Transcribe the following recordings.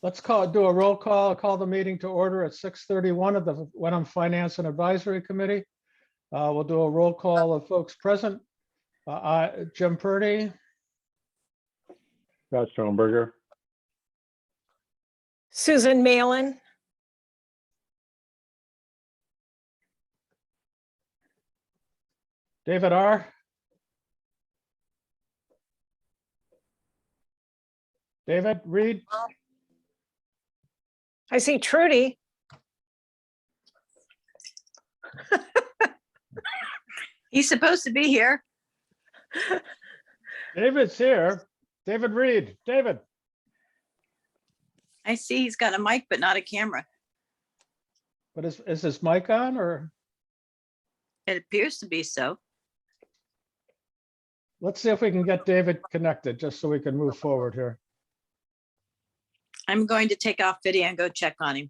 Let's do a roll call. I'll call the meeting to order at 6:31 of the Wenham Finance and Advisory Committee. We'll do a roll call of folks present. Jim Purdy, Scott Schoenberger. Susan Malin. David R. David Reed, I see Trudy. He's supposed to be here. David's here. David Reed, David. I see he's got a mic, but not a camera. But is his mic on or? It appears to be so. Let's see if we can get David connected, just so we can move forward here. I'm going to take off video and go check on him.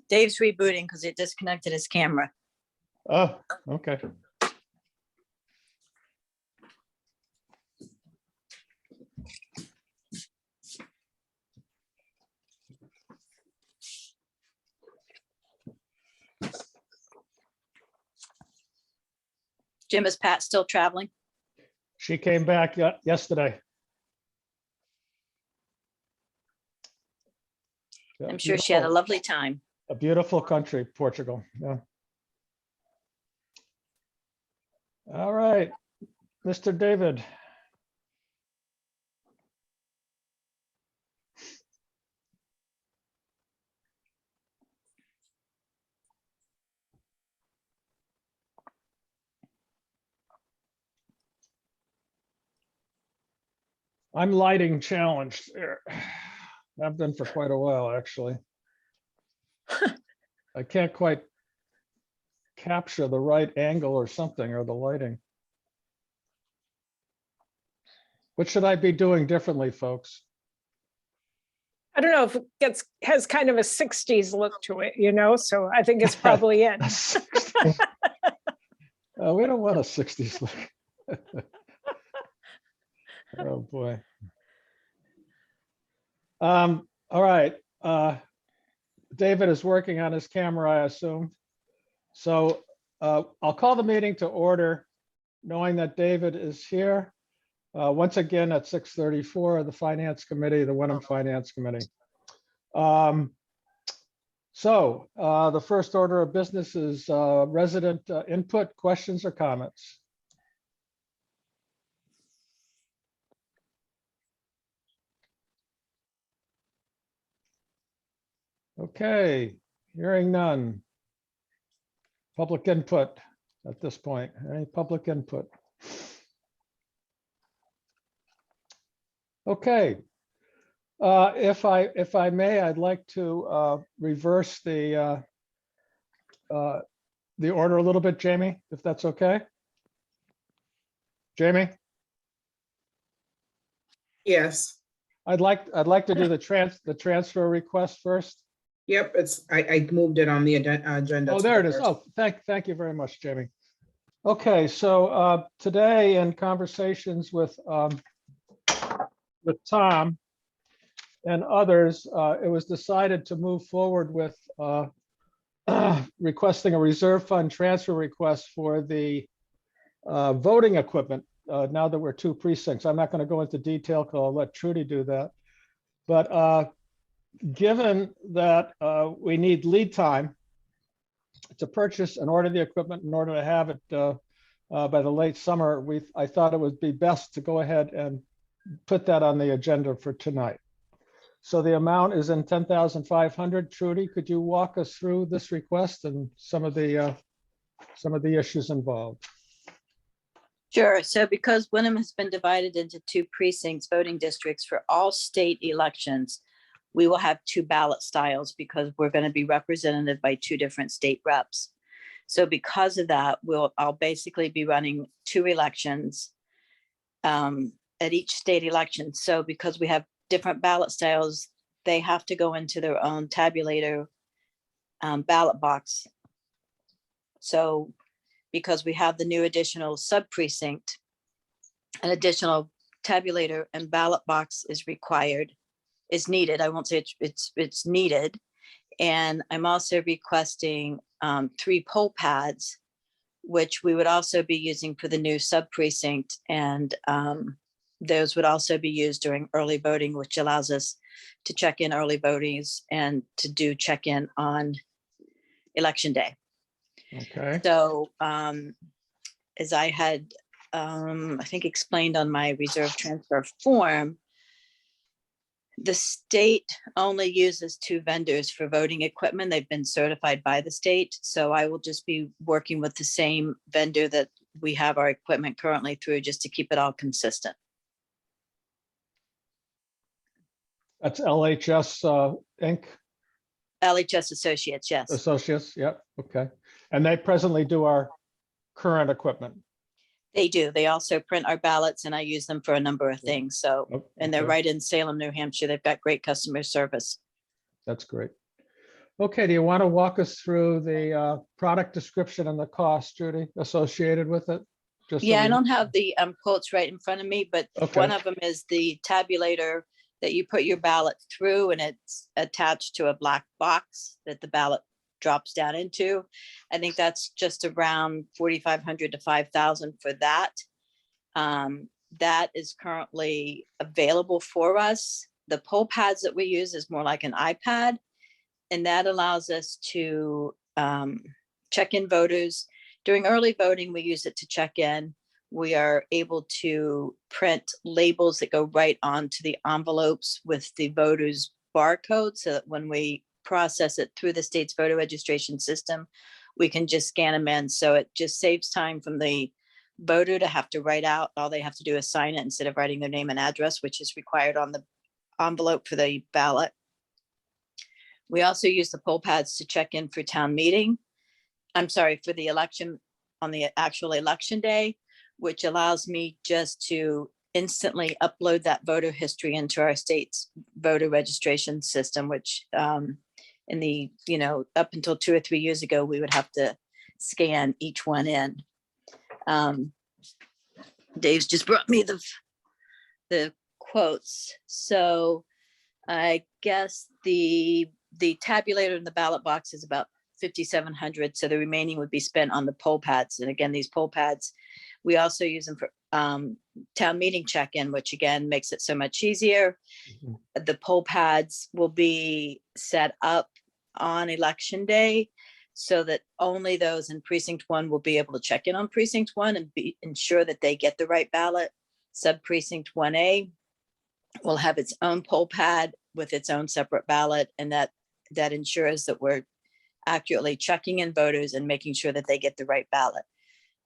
Dave's rebooting because it disconnected his camera. Oh, okay. Jim, is Pat still traveling? She came back yesterday. Yeah, I'm sure she had a beautiful. lovely time. A beautiful country, Portugal. Yeah. All right, Mr. David. I'm lighting challenged there. I've been for quite a while, actually. I can't quite capture the right angle or something, or the lighting. What should I be doing differently, folks? I don't know if it has kind of a 60s look to it, you know, so I think it's probably in. We don't want a 60s look. Oh, boy. All right. David is working on his camera, I assume. So I'll call the meeting to order, knowing that David is here. Once again at 6:34 of the Finance Committee, the Wenham Finance Committee. So the first order of business is resident input, questions or comments. Okay, hearing none. Public input at this point. Any public input? Okay. If I may, I'd like to reverse the order a little bit, Jamie, if that's okay. Jamie? Yes. I'd like to do the transfer request first. Yep, I moved it on the agenda. Oh, there it is. Oh, thank you very much, Jamie. Okay, so today in conversations with Tom and others, it was decided to move forward with requesting a reserve fund transfer request for the voting equipment. Now that we're 2 precincts, I'm not going to go into detail because I'll let Trudy do that. But given that we need lead time to purchase and order the equipment in order to have it by the late summer, I thought it would be best to go ahead and put that on the agenda for tonight. So the amount is in 10,500. Trudy, could you walk us through this request and some of the issues involved? Sure. So because Wenham has been divided into 2 precincts, voting districts for all state elections, we will have 2 ballot styles because we're going to be represented by 2 different state reps. So because of that, I'll basically be running 2 elections at each state election. So because we have different ballot styles, they have to go into their own tabulator ballot box. So because we have the new additional sub precinct, an additional tabulator and ballot box is needed. I won't say it's needed. And I'm also requesting 3 poll pads, which we would also be using for the new sub precinct. And those would also be used during early voting, which allows us to check in early votings and to do check in on election day. Okay, So as I had, I think, explained on my reserve transfer form, the state only uses 2 vendors for voting equipment. They've been certified by the state. So I will just be working with the same vendor that we have our equipment currently through, just to keep it all consistent. that's LHS Inc. LHS Associates, yes. Associates, yep, okay. And they presently do our current equipment. They do. They also print our ballots, and I use them for a number of things. So, Oh, and they're okay. right in Salem, New Hampshire. They've got great customer service. That's great. Okay, do you want to walk us through the product description and the cost, Judy, associated with it? Just so Yeah, I we- don't have the quotes right in front of me, but Okay. one of them is the tabulator that you put your ballot through, and it's attached to a black box that the ballot drops down into. I think that's just around 4,500 to 5,000 for that. That is currently available for us. The poll pads that we use is more like an iPad, and that allows us to check in voters. During early voting, we use it to check in. We are able to print labels that go right onto the envelopes with the voters' barcode, so that when we process it through the state's voter registration system, we can just scan them in. So it just saves time from the voter to have to write out. All they have to do is sign it instead of writing their name and address, which is required on the envelope for the ballot. We also use the poll pads to check in for town meeting. I'm sorry, for the election on the actual election day, which allows me just to instantly upload that voter history into our state's voter registration system, which in the, up until 2 or 3 years ago, we would have to scan each one in. Dave's just brought me the quotes. So I guess the tabulator and the ballot box is about 5,700. So the remaining would be spent on the poll pads. And again, these poll pads, we also use them for town meeting check-in, which again makes it so much easier. Mhm. The poll pads will be set up on election day so that only those in precinct 1 will be able to check in on precinct 1 and ensure that they get the right ballot. Sub precinct 1A will have its own poll pad with its own separate ballot, and that ensures that we're accurately checking in voters and making sure that they get the right ballot.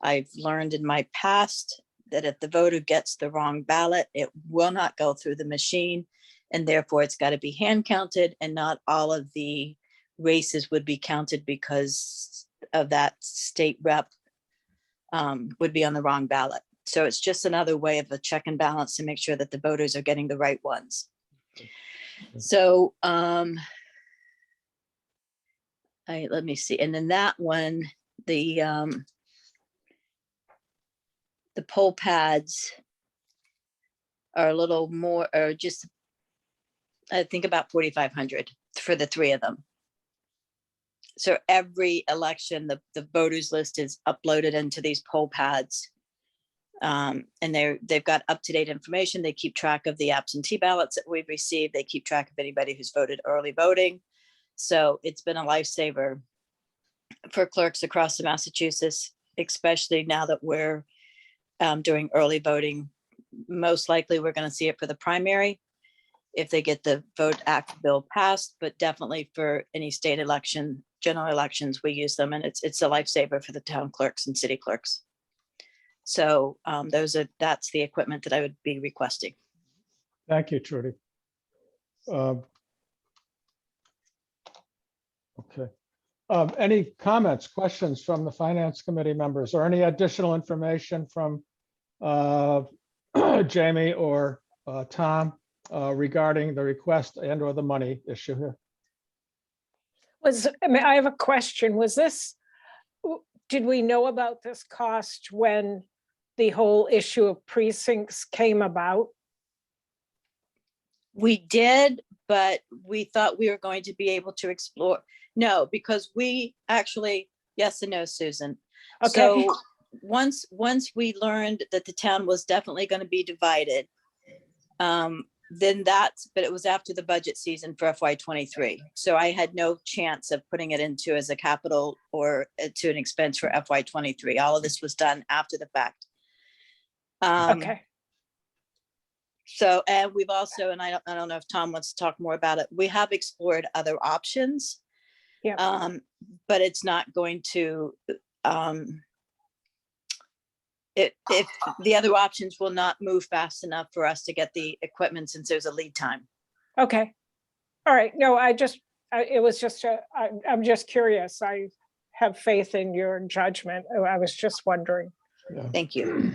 I've learned in my past that if the voter gets the wrong ballot, it will not go through the machine, and therefore it's got to be hand counted, and not all of the races would be counted because of that state rep would be on the wrong ballot. So it's just another way of a check and balance to make sure that the voters are getting the right ones. So let me see. And then that one, the poll pads are a little more, or just, I think about 4,500 for the 3 of them. So every election, the voters list is uploaded into these poll pads. And they've got up-to-date information. They keep track of the absentee ballots that we've received. They keep track of anybody who's voted early voting. So it's been a lifesaver for clerks across the Massachusetts, especially now that we're doing early voting. Most likely, we're going to see it for the primary if they get the Vote Act bill passed, but definitely for any state election, general elections, we use them, and it's a lifesaver for the town clerks and city clerks. So that's the equipment that I would be requesting. Thank you, Trudy. Okay. Any comments, questions from the Finance Committee members, or any additional information from Jamie or Tom regarding the request and or the money issue here? I have a question. Did we know about this cost when the whole issue of precincts came about? We did, but we thought we were going to be able to explore. No, because we actually, yes and no, Susan. Okay, So once we learned that the town was definitely going to be divided, then but it was after the budget season for FY23. So I had no chance of putting it into as a capital or to an expense for FY23. All of this was done after the fact. okay. So, and we've also, and I don't know if Tom wants to talk more about it, we have explored other options. Yeah. But it's not going to, if the other options will not move fast enough for us to get the equipment since there's a lead time. Okay. All right. No, it was just, I'm just curious. I have faith in your judgment. I was just wondering. Yeah. Thank you.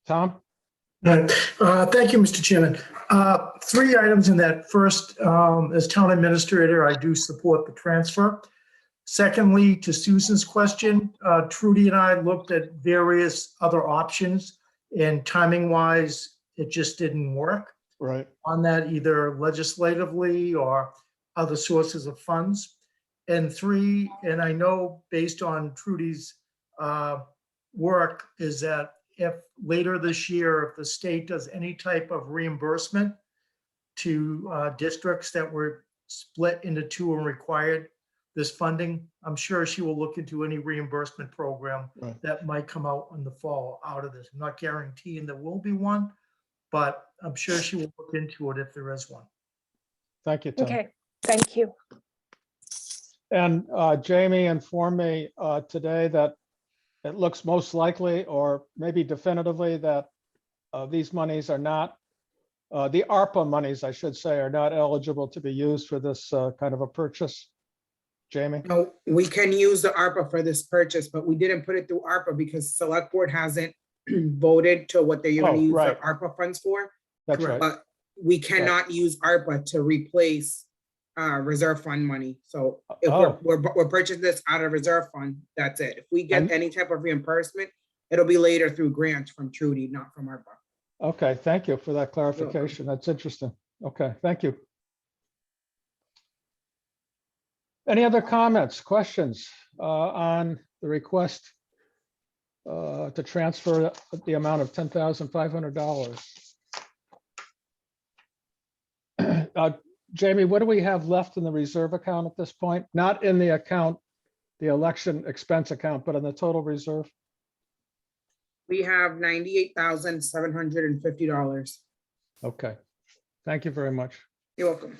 Tom? Right. Thank you, Mr. Chairman. 3 items in that. First, as town administrator, I do support the transfer. Secondly, to Susan's question, Trudy and I looked at various other options, and timing wise, it just didn't work Right. on that, either legislatively or other sources of funds. And 3, and I know based on Trudy's work, is that if later this year, if the state does any type of reimbursement to districts that were split into 2 and required this funding, I'm sure she will look into any reimbursement program Right. that might come out in the fall out of this. I'm not guaranteeing there will be one, but I'm sure she will look into it if there is one. Thank you, Tom. Okay, thank you. And Jamie informed me today that it looks most likely, or maybe definitively, that these monies are not, the ARPA monies, I should say, are not eligible to be used for this kind of a purchase. Jamie? No, we can use the ARPA for this purchase, but we didn't put it through ARPA because select board hasn't voted to what they're gonna Oh, use the right. ARPA funds for. That's right. But we cannot use ARPA to replace reserve fund money. So if Oh. we're purchasing this out of reserve fund, that's it. If we get And- any type of reimbursement, it'll be later through grants from Trudy, not from ARPA. Okay, thank you for that clarification. That's interesting. Okay, thank you. Any other comments, questions on the request to transfer the amount of $10,500? Jamie, what do we have left in the reserve account at this point? Not in the account, the election expense account, but in the total reserve? We have $98,750. Okay, thank you very much. You're welcome.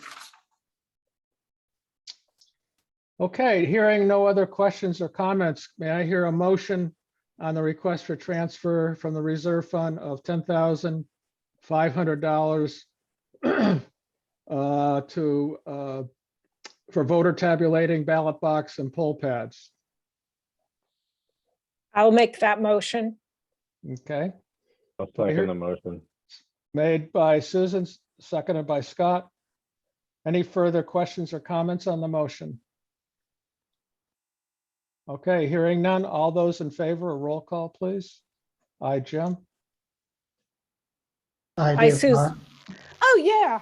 Okay, hearing no other questions or comments, may I hear a motion on the request for transfer from the reserve fund of $10,500 for voter tabulating, ballot box, and poll pads? I'll make that motion. Okay, I'll I hear- second the motion. made by Susan, seconded by Scott. Any further questions or comments on the motion? Okay, hearing none. All those in favor, a roll call, please. Aye, Jim. Hi, Hi, Dave. Susan. Oh, yeah.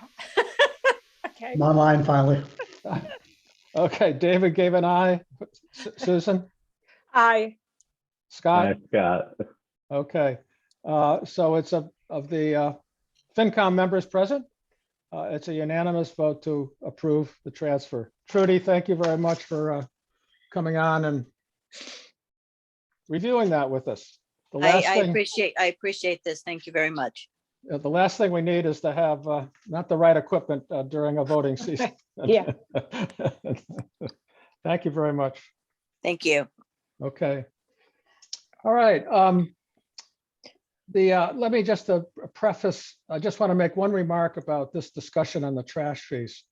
Okay, I'm online finally. Okay, David gave an aye. Susan, aye. Scott? Hi, Scott. Okay, so it's of the FinCom members present. It's a unanimous vote to approve the transfer. Trudy, thank you very much for coming on and reviewing that with us. The last I thing, appreciate this. Thank you very much. the last thing we need is to have not the right equipment during a voting season. Yeah. Thank you very much. Thank you. Okay. All right. Let me just preface, I just want to make one remark about this discussion on the trash fees.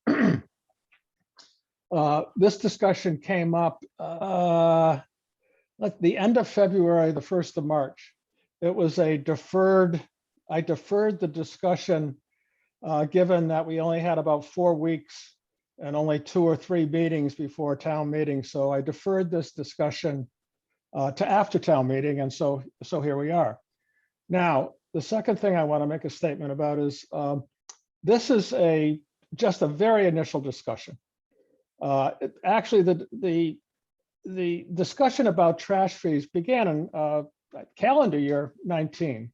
This discussion came up at the end of February, the 1st of March. It was I deferred the discussion, given that we only had about 4 weeks and only 2 or 3 meetings before town meeting. So I deferred this discussion to after town meeting, and so here we are. Now, the second thing I want to make a statement about is this is just a very initial discussion. Actually, the discussion about trash fees began in calendar year 19,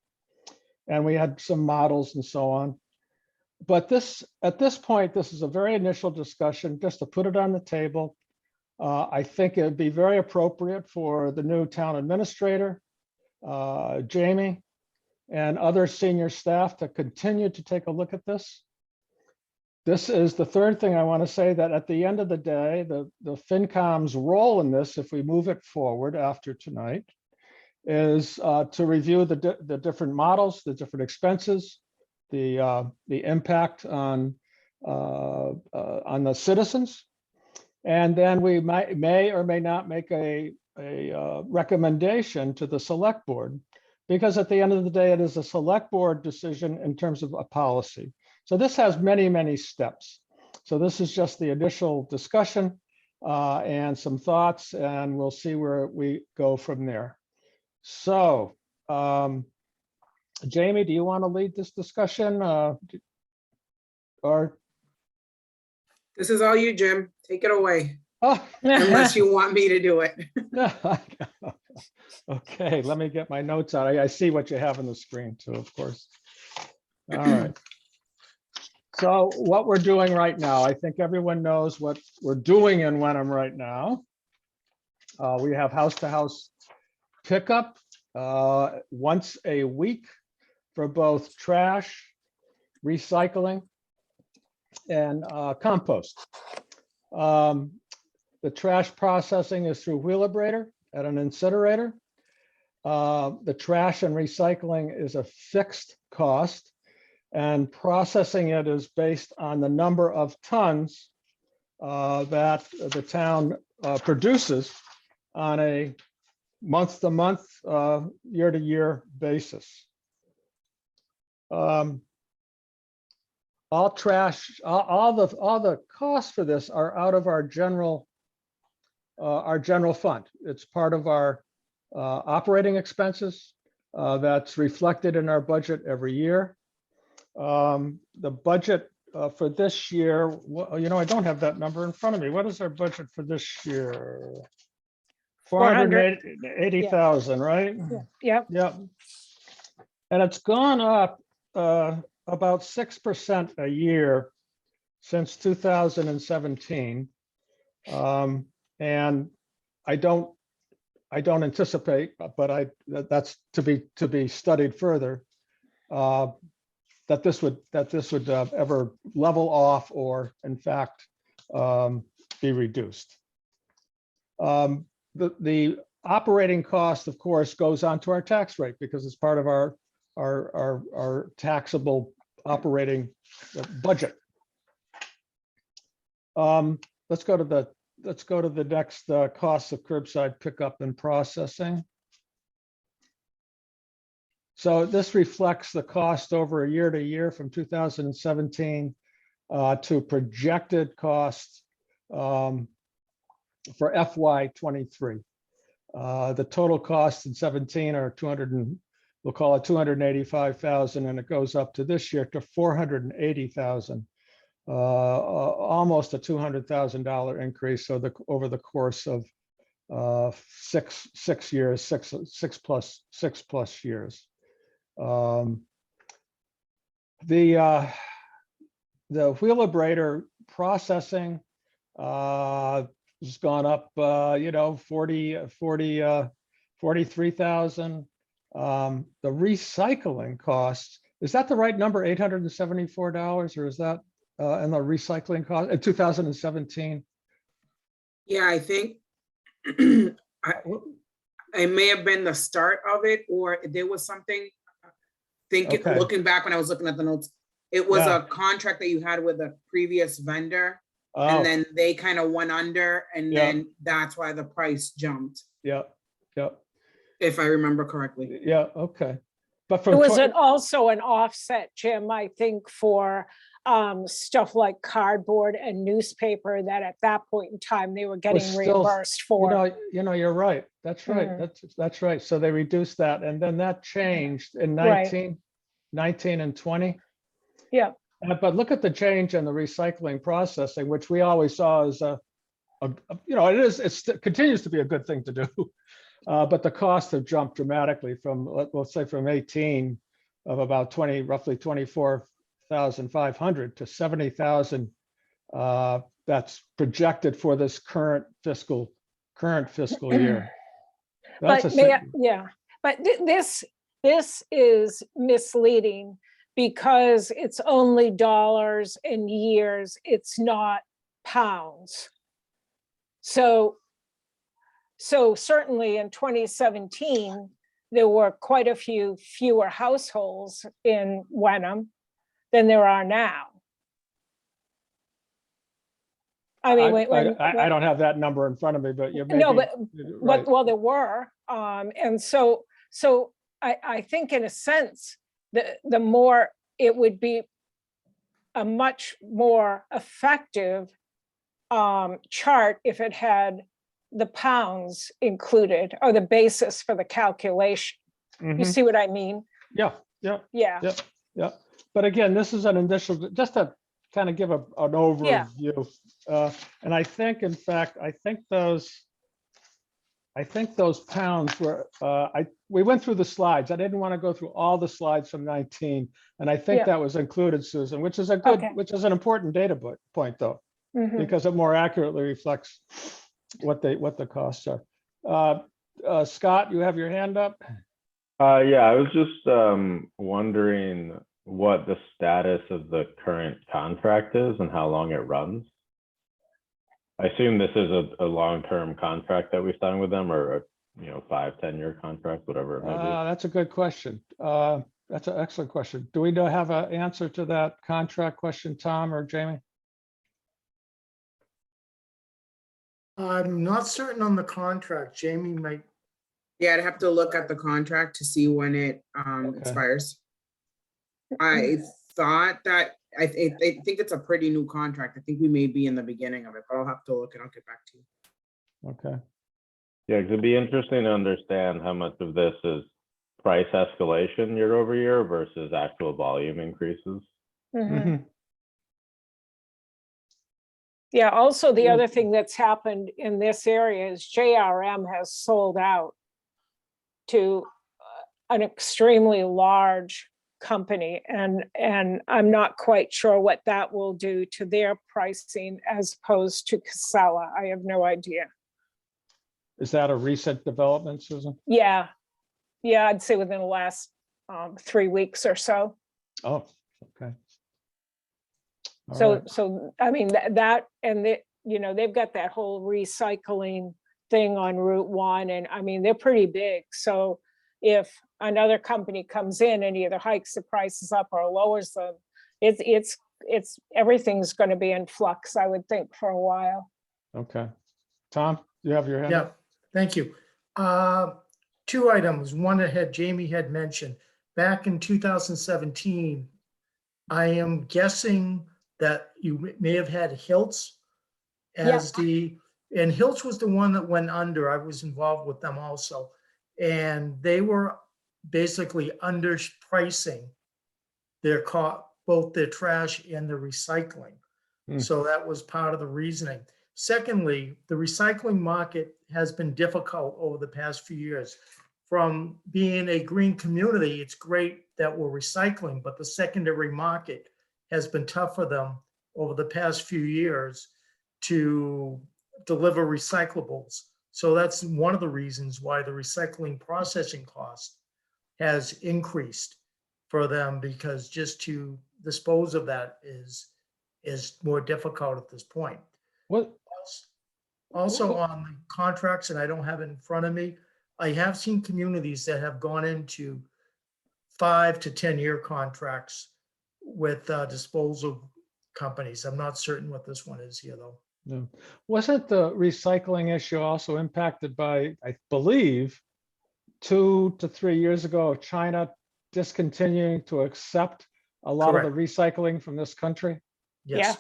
and we had some models and so on. But at this point, this is a very initial discussion, just to put it on the table. I think it'd be very appropriate for the new town administrator, Jamie, and other senior staff to continue to take a look at this. This is the third thing I want to say, that at the end of the day, the FinCom's role in this, if we move it forward after tonight, is to review the different models, the different expenses, the impact on the citizens. And then we may or may not make a recommendation to the select board, because at the end of the day, it is a select board decision in terms of a policy. So this has many, many steps. So this is just the initial discussion and some thoughts, and we'll see where we go from there. So, Jamie, do you want to lead this discussion? Or This is all you, Jim. Take it away, oh, unless you want me to do it. okay, let me get my notes out. I see what you have on the screen too, of course. All right. So what we're doing right now, I think everyone knows what we're doing in Wenham right now. We have house-to-house pickup once a week for both trash, recycling, and compost. The trash processing is through Wheelabrator at an incinerator. The trash and recycling is a fixed cost, and processing it is based on the number of tons that the town produces on a month-to-month, year-to-year basis. All the costs for this are out of our general fund. It's part of our operating expenses that's reflected in our budget every year. The budget for this year, I don't have that number in front of me. What is our budget for this year? 480,000, right? Yeah. Yep. And it's gone up about 6% a year since 2017. And I don't anticipate, but that's to be studied further, that this would ever level off or in fact be reduced. The operating cost, of course, goes onto our tax rate because it's part of our taxable operating budget. Let's go to the next costs of curbside pickup and processing. So this reflects the cost over a year to year from 2017 to projected costs for FY23. The total costs in 17 are we'll call it 285,000, and it goes up to this year to 480,000. Almost a $200,000 increase. So over the course of 6 years, six plus years. The Wheelabrator processing has gone up, 43,000. The recycling costs, is that the right number, $874, or is that and the recycling cost in 2017? Yeah, I think it may have been the start of it, or there was something. Okay. Looking back when I was looking at the notes, it was Yeah. a contract that you had with a previous vendor. Oh, And then they kind of went under, and Yeah. then that's why the price jumped, yeah, yeah, if I remember correctly. yeah, okay. But It from, was also an offset, Jim, I think, for stuff like cardboard and newspaper that at that point in time, they were getting still, reimbursed for. you're right. That's right. Mm. That's right. So they reduced that, and then that changed in Right. 19 and 20. Yeah, But look at the change in the recycling processing, which we always saw as it continues to be a good thing to do. But the costs have jumped dramatically from, let's say from 18 of about 20, roughly 24,500 to 70,000. That's projected for this current fiscal year. That's but a, but this is misleading because it's only dollars and years, it's not pounds. So certainly in 2017, there were quite a few fewer households in Wenham than there are now. I mean, I don't have that number in front of me, but you may no, be right. well, there were, and so I think in a sense, the more it would be a much more effective chart if it had the pounds included or the basis for the calculation. You Mhm. see what I mean? Yeah, yeah, Yeah. yeah, yeah. But again, this is an initial, just to kind of give an overview. And I think, in fact, I think those pounds were, we went through the slides. I didn't want to go through all the slides from 19. And I think Yeah. that was included, Susan, which is a good, Okay. which is an important data point though, Mhm. because it more accurately reflects what the costs are. Scott, you have your hand up? Yeah, I was just wondering what the status of the current contract is and how long it runs. I assume this is a long-term contract that we signed with them, or a 5-10 year contract, whatever it may be. That's a good question. That's an excellent question. Do we have an answer to that contract question, Tom or Jamie? I'm not certain on the contract. Jamie might, Yeah, I'd have to look at the contract to see when it expires. I thought that, I think it's a pretty new contract. I think we may be in the beginning of it, but I'll have to look and I'll get back to you. Okay. Yeah, 'cause it'd be interesting to understand how much of this is price escalation year over year versus actual volume increases. Mhm. Mhm. Yeah, also the other thing that's happened in this area is JRM has sold out to an extremely large company, and I'm not quite sure what that will do to their pricing as opposed to Casella. I have no idea. Is that a recent development, Susan? Yeah, I'd say within the last 3 weeks or so. Oh, okay. All So, right. I mean, that and they've got that whole recycling thing on Route 1, and I mean, they're pretty big. So if another company comes in and either hikes the prices up or lowers them, it's everything's going to be in flux, I would think, for a while. Okay. Tom, you have your hand yeah, up? thank you. 2 items. One that Jamie had mentioned. Back in 2017, I am guessing that you may have had Hiltz as and Hiltz was the one that went under. I was involved with them also. And they were basically underpricing their both their trash and their recycling. So that was part of the reasoning. Secondly, the recycling market has been difficult over the past few years. From being a green community, it's great that we're recycling, but the secondary market has been tough for them over the past few years to deliver recyclables. So that's one of the reasons why the recycling processing cost has increased for them, because just to dispose of that is more difficult at this point. What? Also on the contracts, and I don't have it in front of me, I have seen communities that have gone into 5 to 10 year contracts with disposal companies. I'm not certain what this one is here, though. No. Wasn't the recycling issue also impacted by, I believe, 2 to 3 years ago, China discontinuing to accept a lot of the recycling from this country? Yes.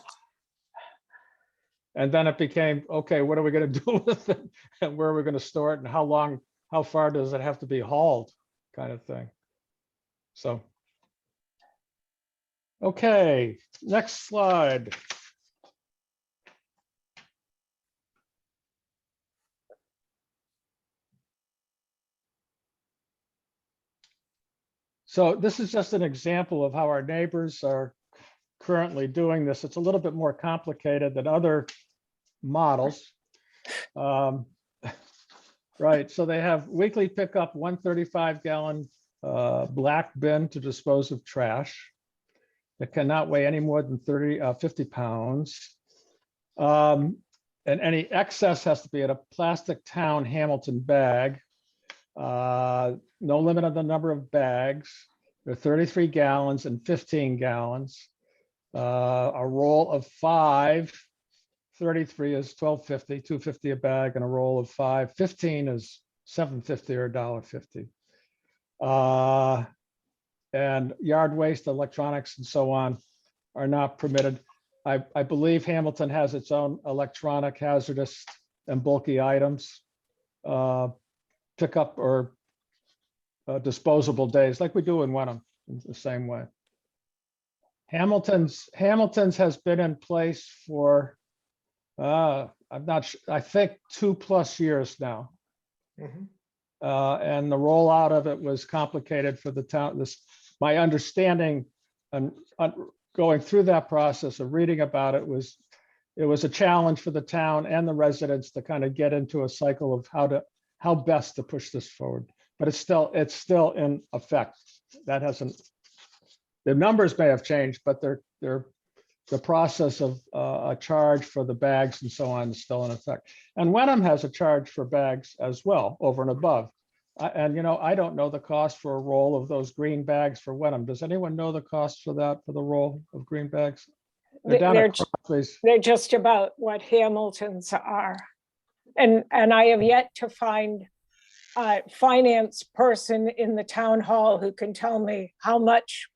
And then it became, okay, what are we going to do with it? And where are we going to store it? And how far does it have to be hauled, kind of thing? So. Okay, next slide. So this is just an example of how our neighbors are currently doing this. It's a little bit more complicated than other models. Right, so they have weekly pickup, 135-gallon black bin to dispose of trash. It cannot weigh any more than 50 pounds. And any excess has to be in a plastic town Hamilton bag. No limit on the number of bags. There are 33 gallons and 15 gallons. A roll of 5, 33 is $12.50, $2.50 a bag, and a roll of 5, 15 is $7.50 or $1.50. And yard waste, electronics, and so on are not permitted. I believe Hamilton has its own electronic hazardous and bulky items pickup or disposable days, like we do in Wenham, in the same way. Hamilton's has been in place for I'm not sure, I think 2+ years now. And the rollout of it was complicated for the town. My understanding and going through that process of reading about it was a challenge for the town and the residents to kind of get into a cycle of how best to push this forward. But it's still in effect. That hasn't, the numbers may have changed, but the process of a charge for the bags and so on is still in effect. And Wenham has a charge for bags as well, over and above. And I don't know the cost for a roll of those green bags for Wenham. Does anyone know the cost for that, for the roll of green bags? They're just about what Hamilton's are. And I have yet to find a finance person in the town hall who can tell me how much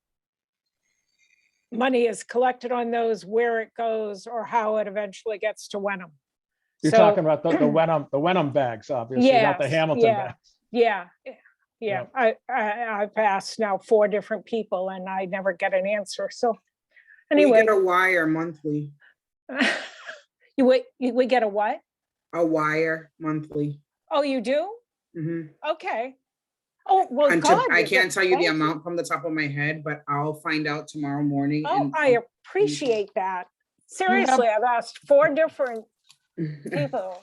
money is collected on those, where it goes, or how it eventually gets to Wenham. You're talking about the Wenham bags, obviously, not the Hamilton bags. Yeah. I've asked now 4 different people and I never get an answer. So anyway. We get a wire monthly. We get a what? A wire monthly. Oh, you do? Mm-hmm. Okay. Oh, well, I can't tell you the amount from the top of my head, but I'll find out tomorrow morning. Oh, I appreciate that. Seriously, I've asked 4 different people.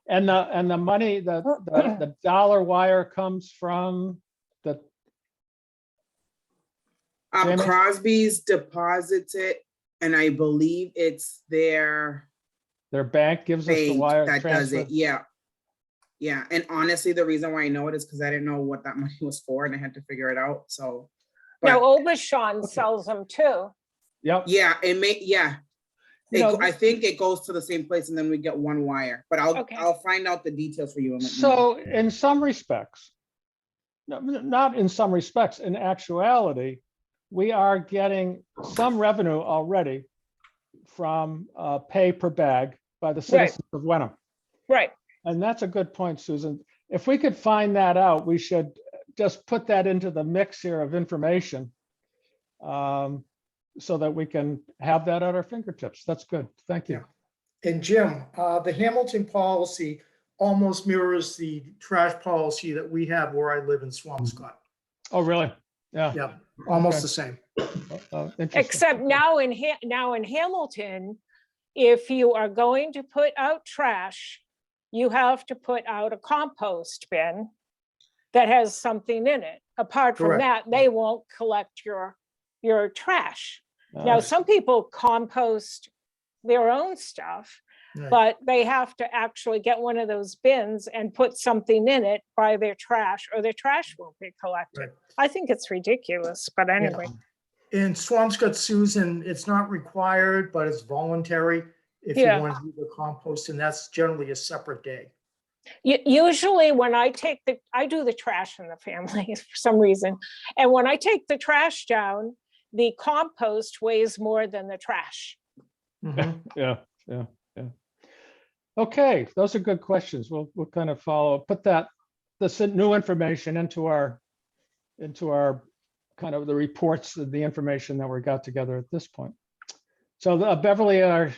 And the money, the dollar wire comes from the Crosby's deposits it, and I believe it's their bank gives us the wire that transfer. does it. Yeah. And honestly, the reason why I know it is because I didn't know what that money was for, and I had to figure it out. So now Obashan sells them too. Yep. Yeah, I think it goes to the same place, and then we get one wire. But I'll find out the details for you. And let you know. In some respects, not in some respects, in actuality, we are getting some revenue already from pay per bag by the citizens of Wenham. Right. And that's a good point, Susan. If we could find that out, we should just put that into the mix here of information. So that we can have that at our fingertips. That's good. Thank you. Yeah. And Jim, the Hamilton policy almost mirrors the trash policy that we have where I live in Swampscott. Oh, really? Yeah. Yeah, almost the same. Except now in Hamilton, if you are going to put out trash, you have to put out a compost bin that has something in it. Apart from that, they won't collect your trash. Now, some people compost their own stuff, but they have to actually get one of those bins and put something in it by their trash, or their trash won't be collected. I think it's ridiculous, but anyway. In Swampscott, Susan, it's not required, but it's voluntary if you Yeah. want to do the compost, and that's generally a separate day. Usually when I do the trash in the family for some reason. And when I take the trash down, the compost weighs more than the trash. Mhm. Yeah. Okay, those are good questions. We'll kind of put this new information into our kind of the reports, the information that we got together at this point. So Beverly, our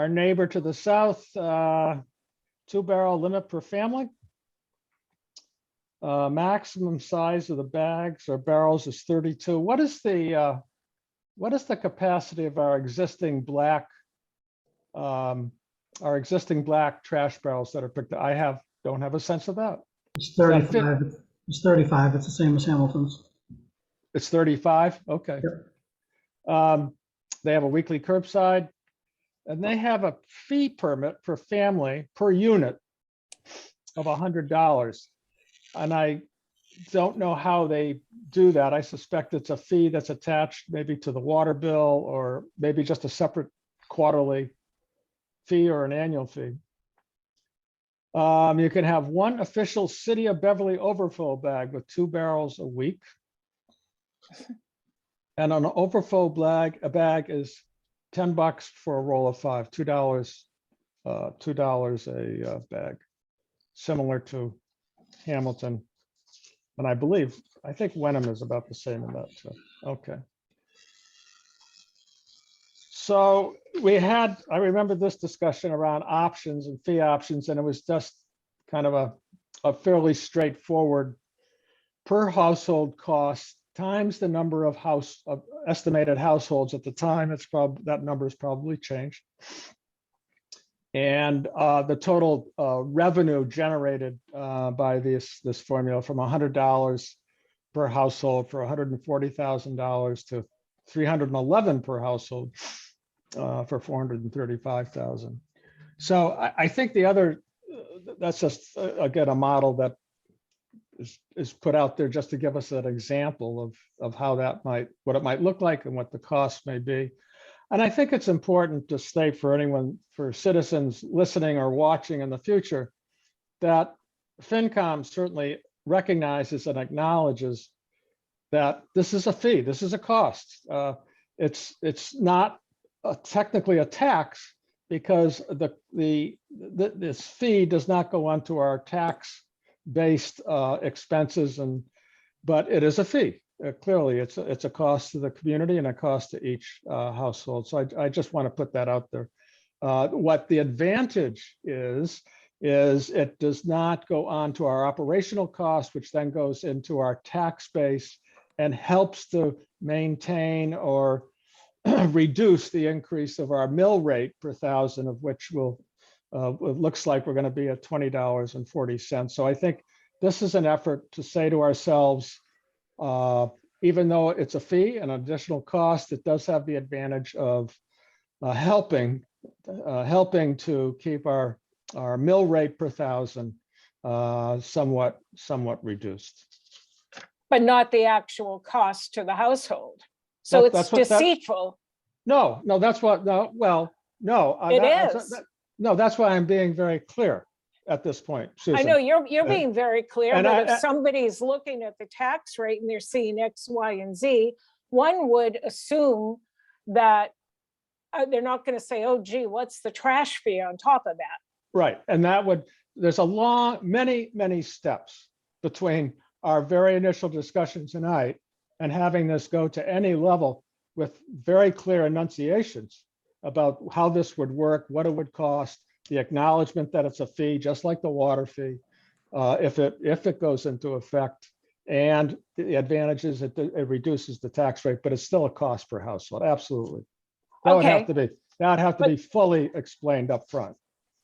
neighbor to the south, 2-barrel limit per family. Maximum size of the bags or barrels is 32. What is the capacity of our existing black trash barrels that are picked up? Don't have a sense of that. It's that fit? 35. It's 35. It's the same as Hamilton's. It's 35. Okay. Yep. They have a weekly curbside, and they have a fee permit per family per unit of $100. And I don't know how they do that. I suspect it's a fee that's attached maybe to the water bill, or maybe just a separate quarterly fee or an annual fee. You can have one official City of Beverly overflow bag with 2 barrels a week. And an overflow bag, a bag is $10 for a roll of 5, $2 a bag, similar to Hamilton. And I think Wenham is about the same in that. So, okay. So I remember this discussion around options and fee options, and it was just kind of a fairly straightforward per household cost times the number of estimated households at the time. That number has probably changed. And the total revenue generated by this formula from $100 per household for $140,000 to $311 per household for $435,000. So I think that's just again a model that is put out there just to give us an example of how what it might look like and what the cost may be. And I think it's important to state for citizens listening or watching in the future, that FinCom certainly recognizes and acknowledges that this is a fee, this is a cost. It's not technically a tax, because this fee does not go onto our tax-based expenses, but it is a fee. Clearly, it's a cost to the community and a cost to each household. So I just want to put that out there. What the advantage is it does not go on to our operational cost, which then goes into our tax base and helps to maintain or reduce the increase of our mill rate per thousand, of which it looks like we're going to be at $20.40. So I think this is an effort to say to ourselves, even though it's a fee, an additional cost, it does have the advantage of helping to keep our mill rate per thousand somewhat reduced. But not the actual cost to the household. So it's deceitful. No, that's what. No, well, no. It is. No, that's why I'm being very clear at this point, Susan. I know you're being very clear, but if I somebody's looking at the tax rate and they're seeing X, Y, and Z, one would assume that they're not going to say, oh, gee, what's the trash fee on top of that? Right. And there's many steps between our very initial discussion tonight and having this go to any level with very clear enunciations about how this would work, what it would cost, the acknowledgement that it's a fee, just like the water fee, if it goes into effect, and the advantages it reduces the tax rate, but it's still a cost per household. Absolutely. That would have to be fully explained up front.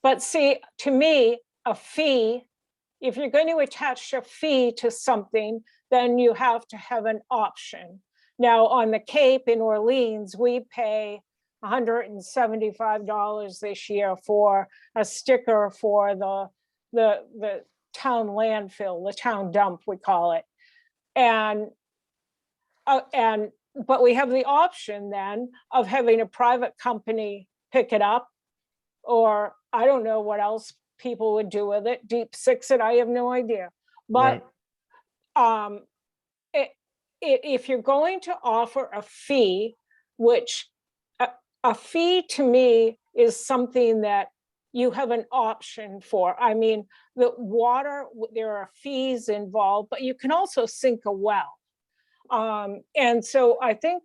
But see, to me, a fee, if you're going to attach a fee to something, then you have to have an option. Now, on the Cape in Orleans, we pay $175 this year for a sticker for the town landfill, the town dump, we call it. And but we have the option then of having a private company pick it up, or I don't know what else people would do with it, deep six it, I have no idea. But if you're going to offer a fee, which a fee to me is something that you have an option for. I mean, the water, there are fees involved, but you can also sink a well. And so I think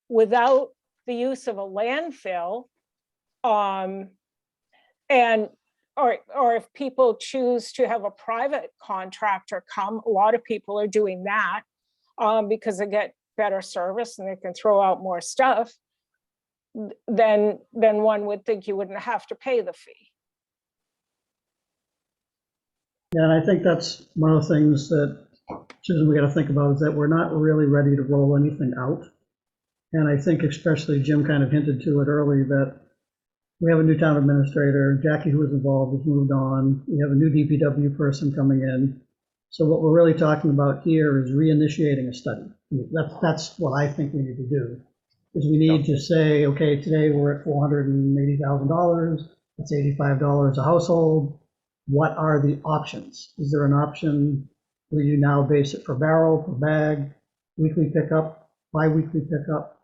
without the use of a landfill, and or if people choose to have a private contractor come, a lot of people are doing that because they get better service and they can throw out more stuff, then one would think you wouldn't have to pay the fee. Yeah, and I think that's one of the things that, Susan, we got to think about is that we're not really ready to roll anything out. And I think especially Jim kind of hinted to it early that we have a new town administrator, Jackie, who was involved, has moved on. We have a new DPW person coming in. So what we're really talking about here is reinitiating a study. I mean, that's what I think we need to do, is we need to say, okay, today we're at $480,000. That's $85 a household. What are the options? Is there an option where you now base it per barrel, per bag, weekly pickup, bi-weekly pickup?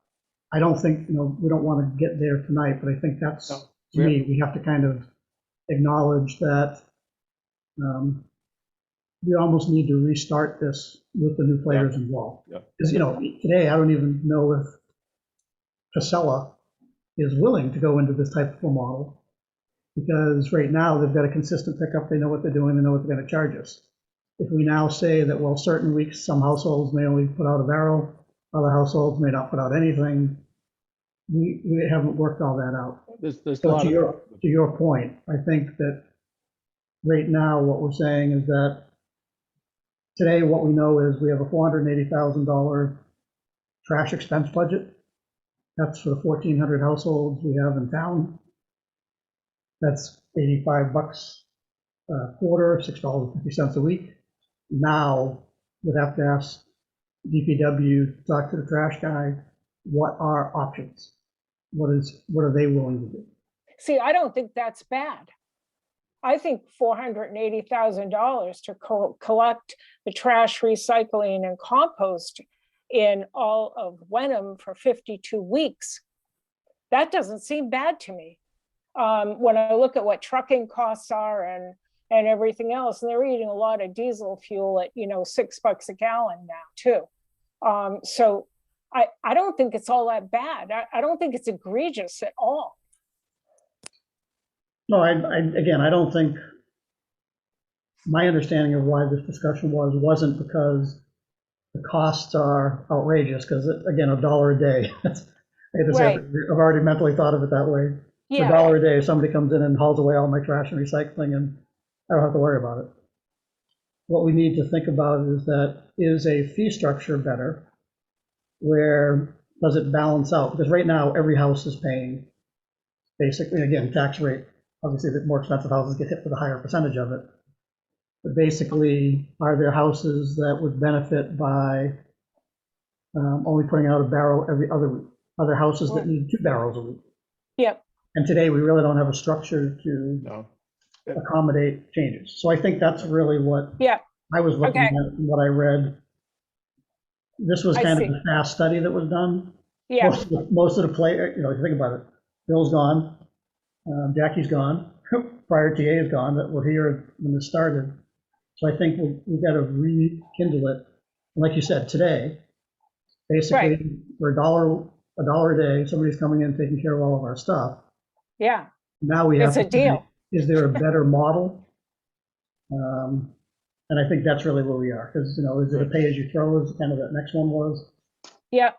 I don't think, we don't want to get there tonight, but I think that's, to me, we have to kind of acknowledge that we almost need to restart this with the new players involved. Because, today I don't even know if Casella is willing to go into this type of a model, because right now they've got a consistent pickup, they know what they're doing, they know what they're going to charge us. If we now say that, well, certain weeks, some households may only put out a barrel, other households may not put out anything, we haven't worked all that out. There's a So lot to your point, I think that right now what we're saying is that today what we know is we have a $480,000 trash expense budget. That's for the 1,400 households we have in town. That's $85 a quarter, $6.50 a week. Now we'd have to ask DPW to talk to the trash guy, what are options? What are they willing to do? See, I don't think that's bad. I think $480,000 to collect the trash, recycling, and compost in all of Wenham for 52 weeks, that doesn't seem bad to me. When I look at what trucking costs are and everything else, and they're eating a lot of diesel fuel at $6 a gallon now too. So I don't think it's all that bad. I don't think it's egregious at all. No, again, I don't think, my understanding of why this discussion wasn't because the costs are outrageous, because again, $1 a day. Right. I've already mentally thought of it that way. For Yeah. $1 a day, somebody comes in and hauls away all my trash and recycling, and I don't have to worry about it. What we need to think about is a fee structure better? Where does it balance out? Because right now, every house is paying, basically, again, tax rate. Obviously, the more expensive houses get hit with a higher percentage of it. But basically, are there houses that would benefit by only putting out a barrel every other week? Are there houses that need 2 barrels a week? Yep. And today, we really don't have a structure to accommodate changes. So I think that's really what I was looking at and what I read. This was kind of a fast study that was done. Yeah. Most of the if you think about it, Bill's gone, Jackie's gone, prior TA is gone, that were here when this started. So I think we've got to rekindle it. And like you said, today, basically for a dollar a day, somebody's coming in taking care of all of our stuff. Yeah. Now we have it's a deal. Is there a better model? And I think that's really where we are, because is it a pay as you throw, as kind of that next one was? Yep.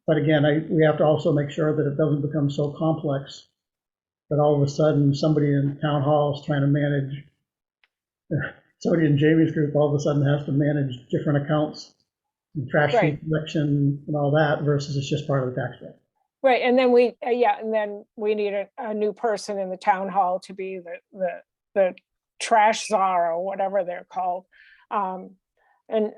But again, we have to also make sure that it doesn't become so complex that all of a sudden somebody in town hall is trying to manage, somebody in Jamie's group all of a sudden has to manage different accounts, and trash fee collection and all that, versus it's just part of the tax bill. Right, and then we need a new person in the town hall to be the trash czar or whatever they're called. And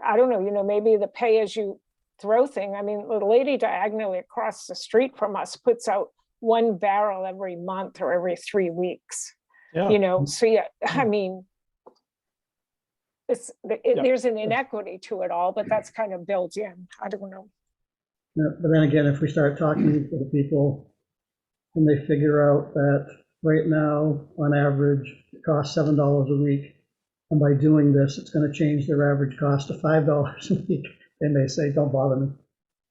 I don't know, maybe the pay as you throw thing. I mean, the lady diagonally across the street from us puts out 1 barrel every month or every 3 weeks, Yeah. you know, so yeah, I mean, Yeah. there's an inequity to it all, but that's kind of built in. I don't know. Yeah, but then again, if we start talking to the people and they figure out that right now, on average, it costs $7 a week, and by doing this, it's going to change their average cost to $5 a week, and they say, don't bother me.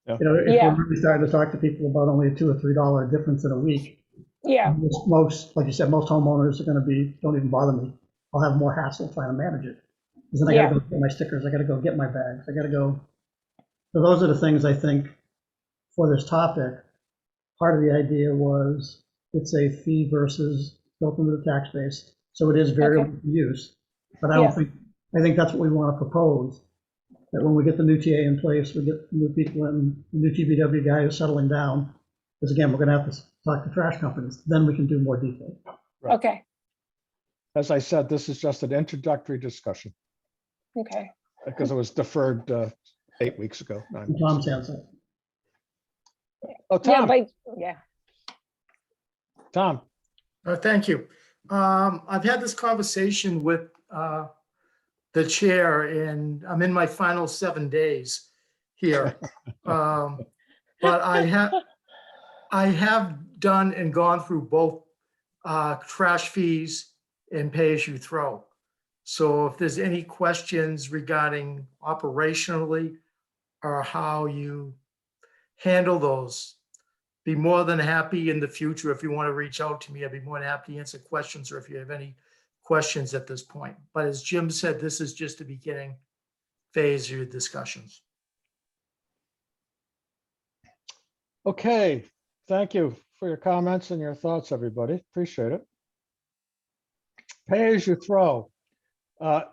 Yeah. You know, if Yeah. we're really starting to talk to people about only a $2 or $3 difference in a week, Yeah, most, like you said, most homeowners are going to be, don't even bother me. I'll have more hassle trying to manage it. Because then I got to go get my stickers, I got to go get my bags, I got to go. So those are the things I think for this topic. Part of the idea was it's a fee versus built into the tax base, so it is variable use. But I don't Yeah. think, I think that's what we want to propose, that when we get the new TA in place, we get new people in, the new TBW guy is settling down, because again, we're going to have to talk to trash companies, then we can do more detail. Right. okay, As I said, this is just an introductory discussion okay. because it was deferred 8 weeks ago. 9 And weeks Tom ago. sounds like, Oh, Yeah, Tom, but, yeah, Tom, Thank you. I've had this conversation with the chair, and I'm in my final 7 days here. But I have done and gone through both trash fees and pay-as-you-throw. So if there's any questions regarding operationally or how you handle those, be more than happy in the future. If you want to reach out to me, I'd be more than happy to answer questions, or if you have any questions at this point. But as Jim said, this is just the beginning phase of your discussions. okay, thank you for your comments and your thoughts, everybody. Appreciate it. Pay as you throw. How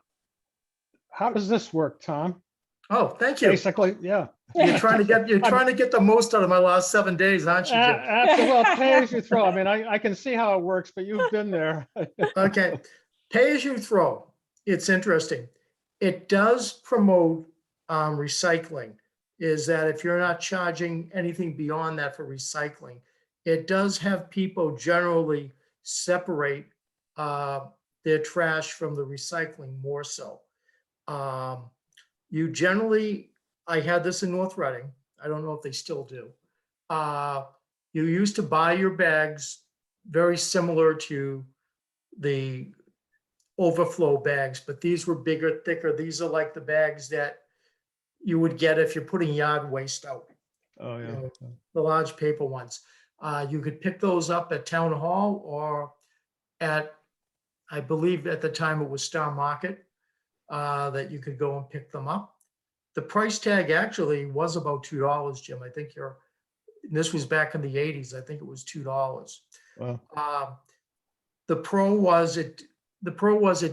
does this work, Tom? Oh, thank you. Basically, yeah. You're trying to get the most out of my last 7 days, aren't you, Jim? Well, pay as you throw. I mean, I can see how it works, but you've been there. Okay, pay as you throw. It's interesting. It does promote recycling. Is that if you're not charging anything beyond that for recycling, it does have people generally separate their trash from the recycling more so. You generally, I had this in North Reading. I don't know if they still do. You used to buy your bags very similar to the overflow bags, but these were bigger, thicker. These are like the bags that you would get if you're putting yard waste out, Oh, yeah. the large paper ones. You could pick those up at Town Hall or at, I believe at the time it was Star Market, that you could go and pick them up. The price tag actually was about $2, Jim. I think this was back in the 80s. I think it was $2. Wow. The pro was it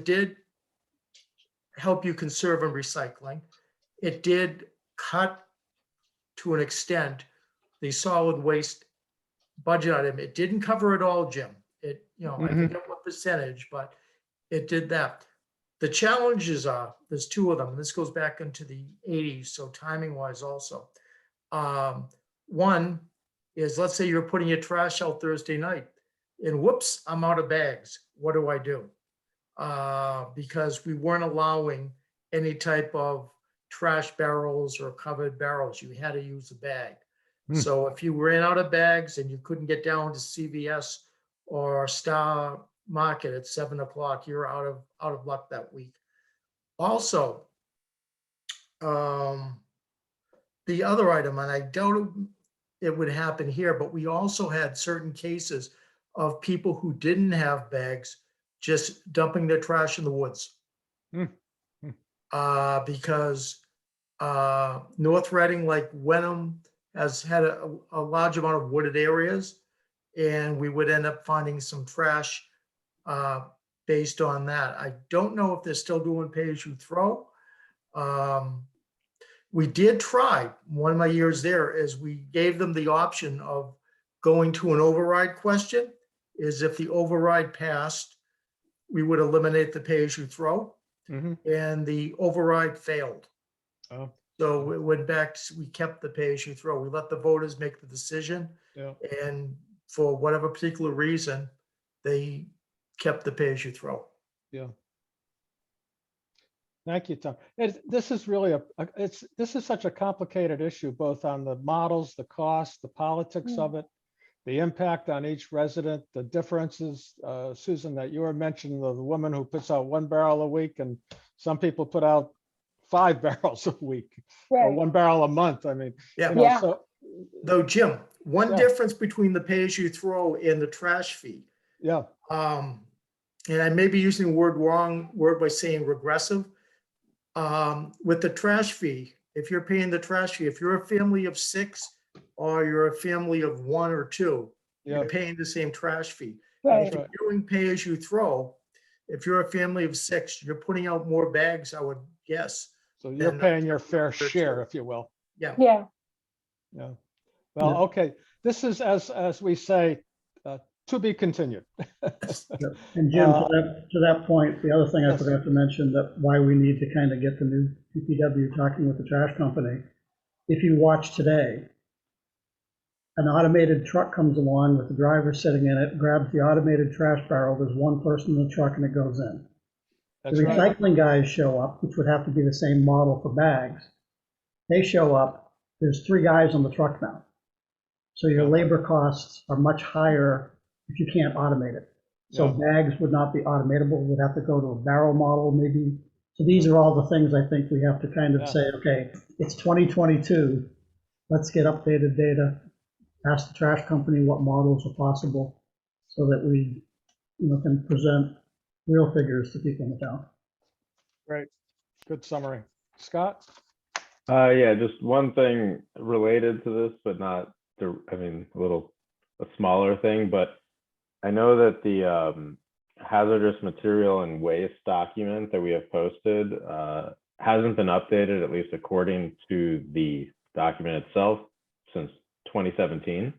did help you conserve and recycling. It did cut to an extent the solid waste budget item. It didn't cover it all, Jim. I forget what percentage, but it did that. The challenges are, there's 2 of them, and this goes back into the 80s, so timing wise also. One is, let's say you're putting your trash out Thursday night and whoops, I'm out of bags. What do I do? Because we weren't allowing any type of trash barrels or covered barrels. You had to use a bag. So if you ran out of bags and you couldn't get down to CVS or Star Market at 7 o'clock, you're out of luck that week. Also, the other item, and I doubt it would happen here, but we also had certain cases of people who didn't have bags just dumping their trash in the woods. Because North Reading, like Wenham, has had a large amount of wooded areas, and we would end up finding some trash based on that. I don't know if they're still doing pay-as-you-throw. We did try, one of my years there, is we gave them the option of going to an override question. Is if the override passed, we would eliminate the pay-as-you-throw, and the override failed. Oh. So it went back, we kept the pay as you throw. We let the voters make the decision. Yeah. And for whatever particular reason, they kept the pay as you throw. Yeah. Thank you, Tom. This is really this is such a complicated issue, both on the models, the cost, the politics of it, the impact on each resident, the differences, Susan, that you were mentioning, the woman who puts out 1 barrel a week and some people put out 5 barrels a week or Right. 1 barrel a month. I mean, Yeah. you know, Yeah. so Though, Jim, one Yeah. difference between the pay as you throw and the trash fee, yeah, and I may be using the wrong word by saying regressive. With the trash fee, if you're paying the trash fee, if you're a family of 6 or you're a family of 1 or 2, yeah, you're paying the same trash fee. Right. If you're doing pay as you throw, if you're a family of 6, you're putting out more bags, I would guess. so you're And, paying your fair sure. share, if you will. Yeah. Yeah. Yeah. Well, Yeah. okay. This is, as we say, to be continued. And Jim, to that point, the other thing I Yes. forgot to mention, that why we need to kind of get the new DPW talking with the trash company. If you watch today, an automated truck comes along with the driver sitting in it, grabs the automated trash barrel, there's one person in the truck and it goes in. That's The right. recycling guys show up, which would have to be the same model for bags. They show up, there's 3 guys on the truck now. So your Yeah. labor costs are much higher if you can't automate it. So bags would not be automatable, would have to go to a barrel model maybe. So these are all the things I think we have to kind of Yeah. say, okay, it's 2022. Let's get updated data, ask the trash company what models are possible so that we, can present real figures to people in the town. Great. Good summary. Scott? Yeah, just one thing related to this, but not, I mean, a smaller thing, but I know that the hazardous material and waste document that we have posted hasn't been updated, at least according to the document itself, since 2017.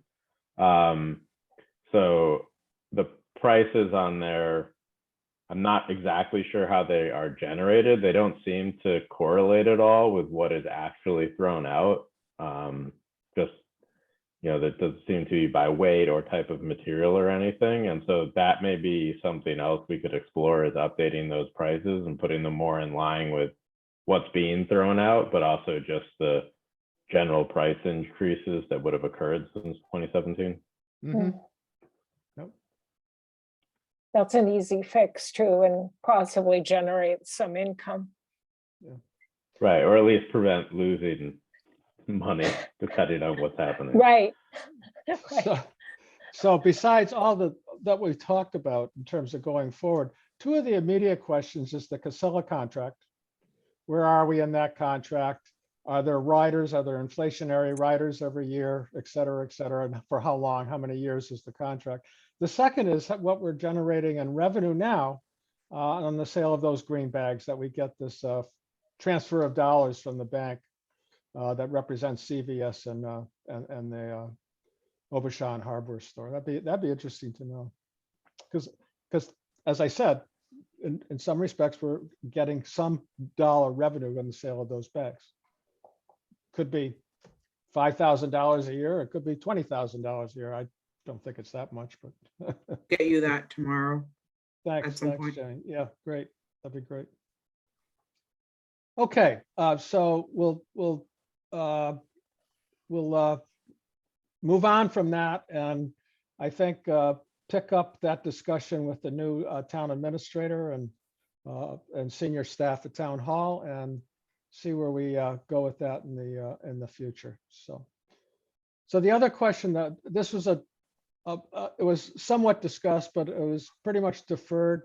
So the prices on there, I'm not exactly sure how they are generated. They don't seem to correlate at all with what is actually thrown out. Just, that doesn't seem to be by weight or type of material or anything. And so that may be something else we could explore, is updating those prices and putting them more in line with what's being thrown out, but also just the general price increases that would have occurred since 2017. Mhm. That's an easy fix too, and possibly generate some income. Right, or at least prevent losing money depending on what's happening. Right. So besides all that we've talked about in terms of going forward, 2 of the immediate questions is the Casella contract. Where are we in that contract? Are there riders? Are there inflationary riders every year, et cetera, et cetera? And for how long? How many years is the contract? The second is what we're generating in revenue now on the sale of those green bags, that we get this transfer of dollars from the bank that represents CVS and the Obashan Hardware Store. That'd be interesting to know, because as I said, in some respects, we're getting some dollar revenue in the sale of those bags. Could be $5,000 a year. It could be $20,000 a year. I don't think it's that much, but Get you that tomorrow. thanks, some point. Jenny. Yeah, great. That'd be great. Okay, so we'll move on from that, and I think pick up that discussion with the new town administrator and senior staff at town hall, and see where we go with that in the future. So the other question, that this was it was somewhat discussed, but it was pretty much deferred.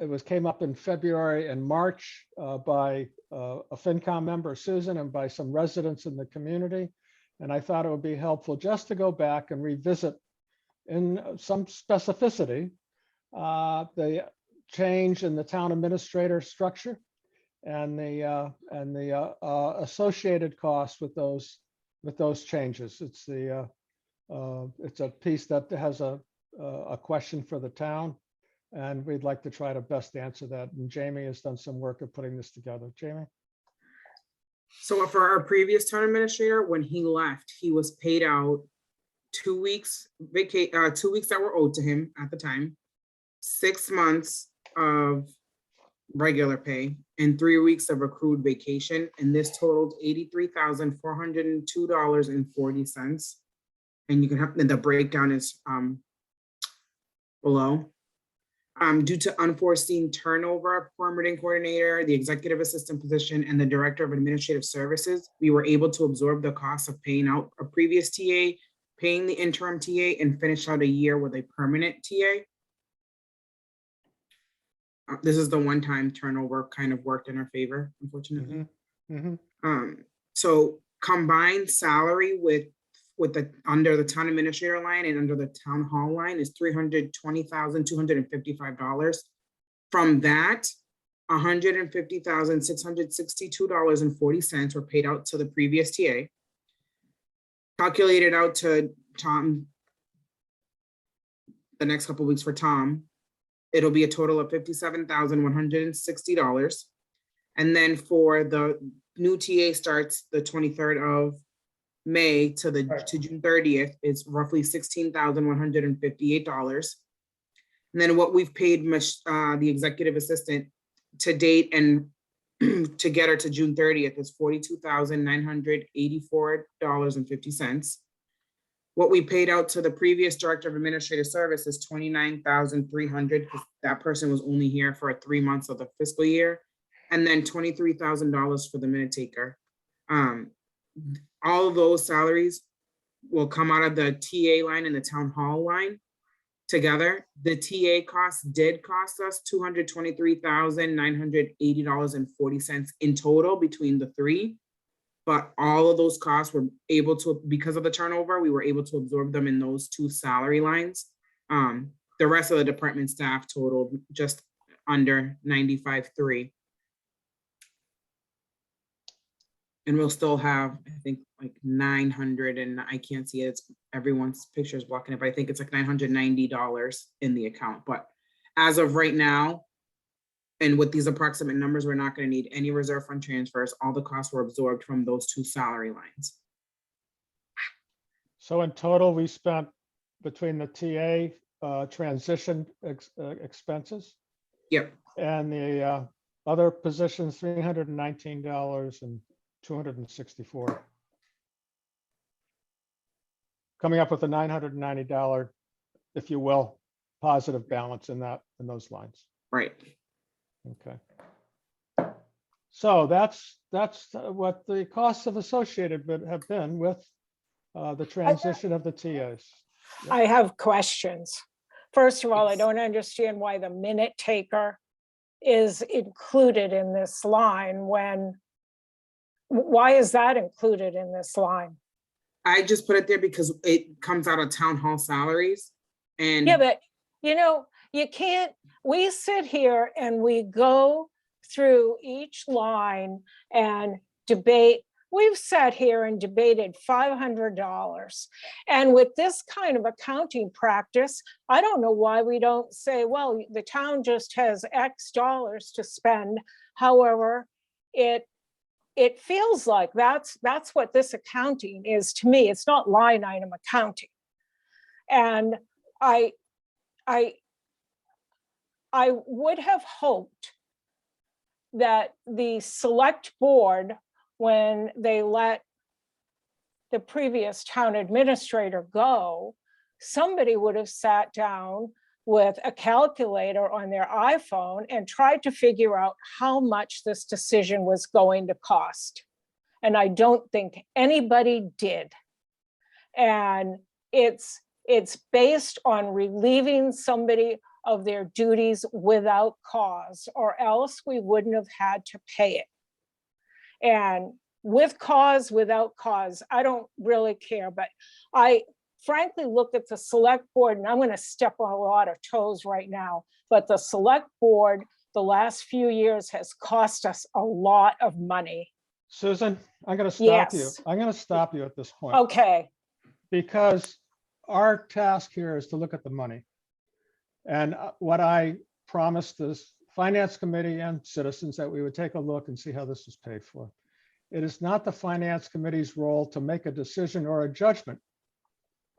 It came up in February and March by a FinCom member, Susan, and by some residents in the community. And I thought it would be helpful just to go back and revisit in some specificity the change in the town administrator structure and the associated costs with those changes. It's a piece that has a question for the town. And we'd like to try to best answer that. And Jamie has done some work of putting this together. Jamie? So for our previous town administrator, when he left, he was paid out 2 weeks 2 weeks that were owed to him at the time, 6 months of regular pay, and 3 weeks of accrued vacation. And this totaled $83,402.40. And you can have, the breakdown is below. Due to unforeseen turnover, permitting coordinator, the executive assistant position, and the director of administrative services, we were able to absorb the cost of paying out a previous TA, paying the interim TA, and finish out a year with a permanent TA. This is the one-time turnover kind of worked in our favor, unfortunately. So combined salary with the under the town administrator line and under the town hall line is $320,255. From that, $150,662.40 were paid out to the previous TA. Calculated out to Tom the next couple of weeks for Tom, it'll be a total of $57,160. And then for the new TA starts the 23rd of May to June 30th, it's roughly $16,158. And then what we've paid the executive assistant to date and to get her to June 30th is $42,984.50. What we paid out to the previous director of administrative service is $29,300, because that person was only here for 3 months of the fiscal year, and then $23,000 for the minute taker. All of those salaries will come out of the TA line and the town hall line together. The TA costs did cost us $223,980.40 in total between the three. But all of those costs were able to, because of the turnover, we were able to absorb them in those two salary lines. The rest of the department staff totaled just under 95,300. And we'll still have, I think, like 900, and I can't see it. It's everyone's picture is blocking it, but I think it's like $990 in the account. But as of right now, and with these approximate numbers, we're not going to need any reserve fund transfers. All the costs were absorbed from those two salary lines. So in total, we spent between the TA transition expenses. Yep. And the other positions, $319,264. Coming up with a $990, if you will, positive balance in those lines. Right. Okay. So that's what the costs have associated but have been with the transition of the TAs. I have questions. First of all, I Yes. don't understand why the minute taker is included in this line why is that included in this line? I just put it there because it comes out of town hall salaries. And Yeah, but you can't, we sit here and we go through each line and debate. We've sat here and debated $500. And with this kind of accounting practice, I don't know why we don't say, well, the town just has X dollars to spend. However, it feels like that's what this accounting is to me. It's not line item accounting. And I would have hoped that the select board, when they let the previous town administrator go, somebody would have sat down with a calculator on their iPhone and tried to figure out how much this decision was going to cost. And I don't think anybody did. And it's based on relieving somebody of their duties without cause, or else we wouldn't have had to pay it. And with cause, without cause, I don't really care, but I frankly look at the select board, and I'm going to step on a lot of toes right now, but the select board the last few years has cost us a lot of money. Susan, I'm going to stop you. Yes. I'm going to stop you at this point. Okay. Because our task here is to look at the money. And what I promised this finance committee and citizens that we would take a look and see how this was paid for. It is not the finance committee's role to make a decision or a judgment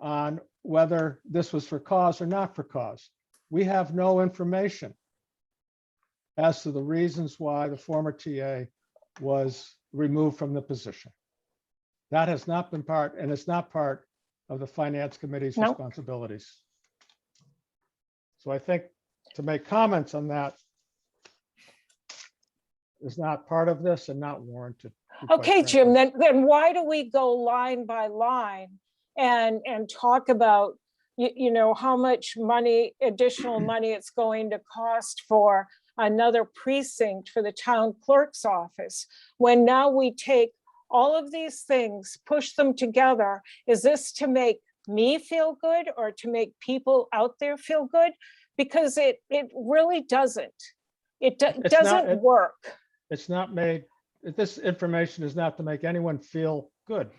on whether this was for cause or not for cause. We have no information as to the reasons why the former TA was removed from the position. That has not been part, and it's not part of the finance committee's No. responsibilities. So I think to make comments on that is not part of this and not warranted. to be quite Okay, Jim, frankly. then why do we go line by line and talk about, you know, how much money, additional money it's going to cost for another precinct for the town clerk's office, when now we take all of these things, push them together? Is this to make me feel good or to make people out there feel good? Because it really doesn't. It It's doesn't not- work. It's not made, this information is not to make anyone feel good.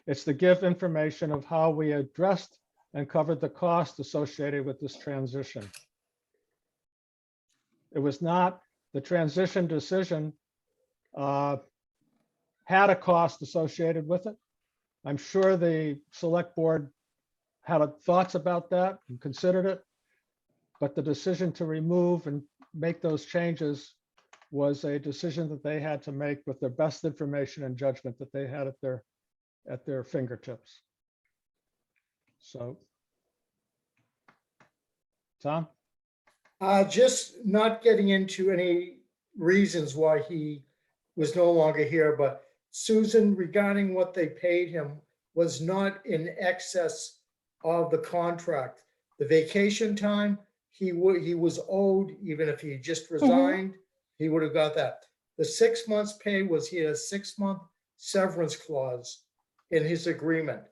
It's to give information of how we addressed and covered the cost associated with this transition. It was not, the transition decision had a cost associated with it. I'm sure the select board had thoughts about that and considered it. But the decision to remove and make those changes was a decision that they had to make with the best information and judgment that they had at their fingertips. So. Tom? Just not getting into any reasons why he was no longer here, but Susan, regarding what they paid him was not in excess of the contract. The vacation time, he was owed, even if he had just resigned, he would have got that. The 6 months pay was, he had a 6-month severance clause in his agreement.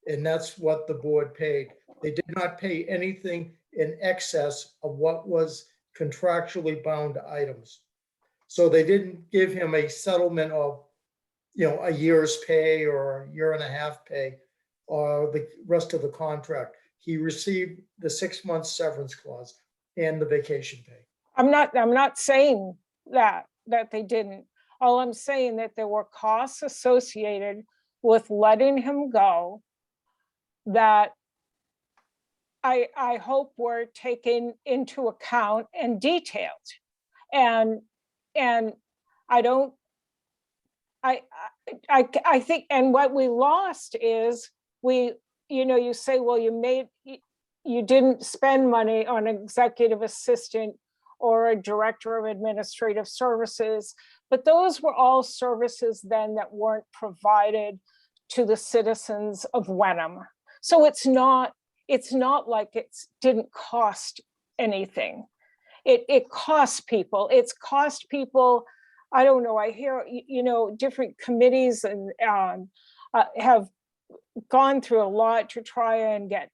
And that's what the board paid. They did not pay anything in excess of what was contractually bound items. So they didn't give him a settlement of, you know, a year's pay or a year and a half pay or the rest of the contract. He received the 6 month severance clause and the vacation pay. I'm not saying that they didn't. All I'm saying that there were costs associated with letting him go that I hope were taken into account and detailed. And I don't, I think, and what we lost is you know, you say, well, you didn't spend money on an executive assistant or a director of administrative services, but those were all services then that weren't provided to the citizens of Wenham. So it's not like it didn't cost anything. It cost people. It's cost people. I don't know. I hear, you know, different committees and have gone through a lot to try and get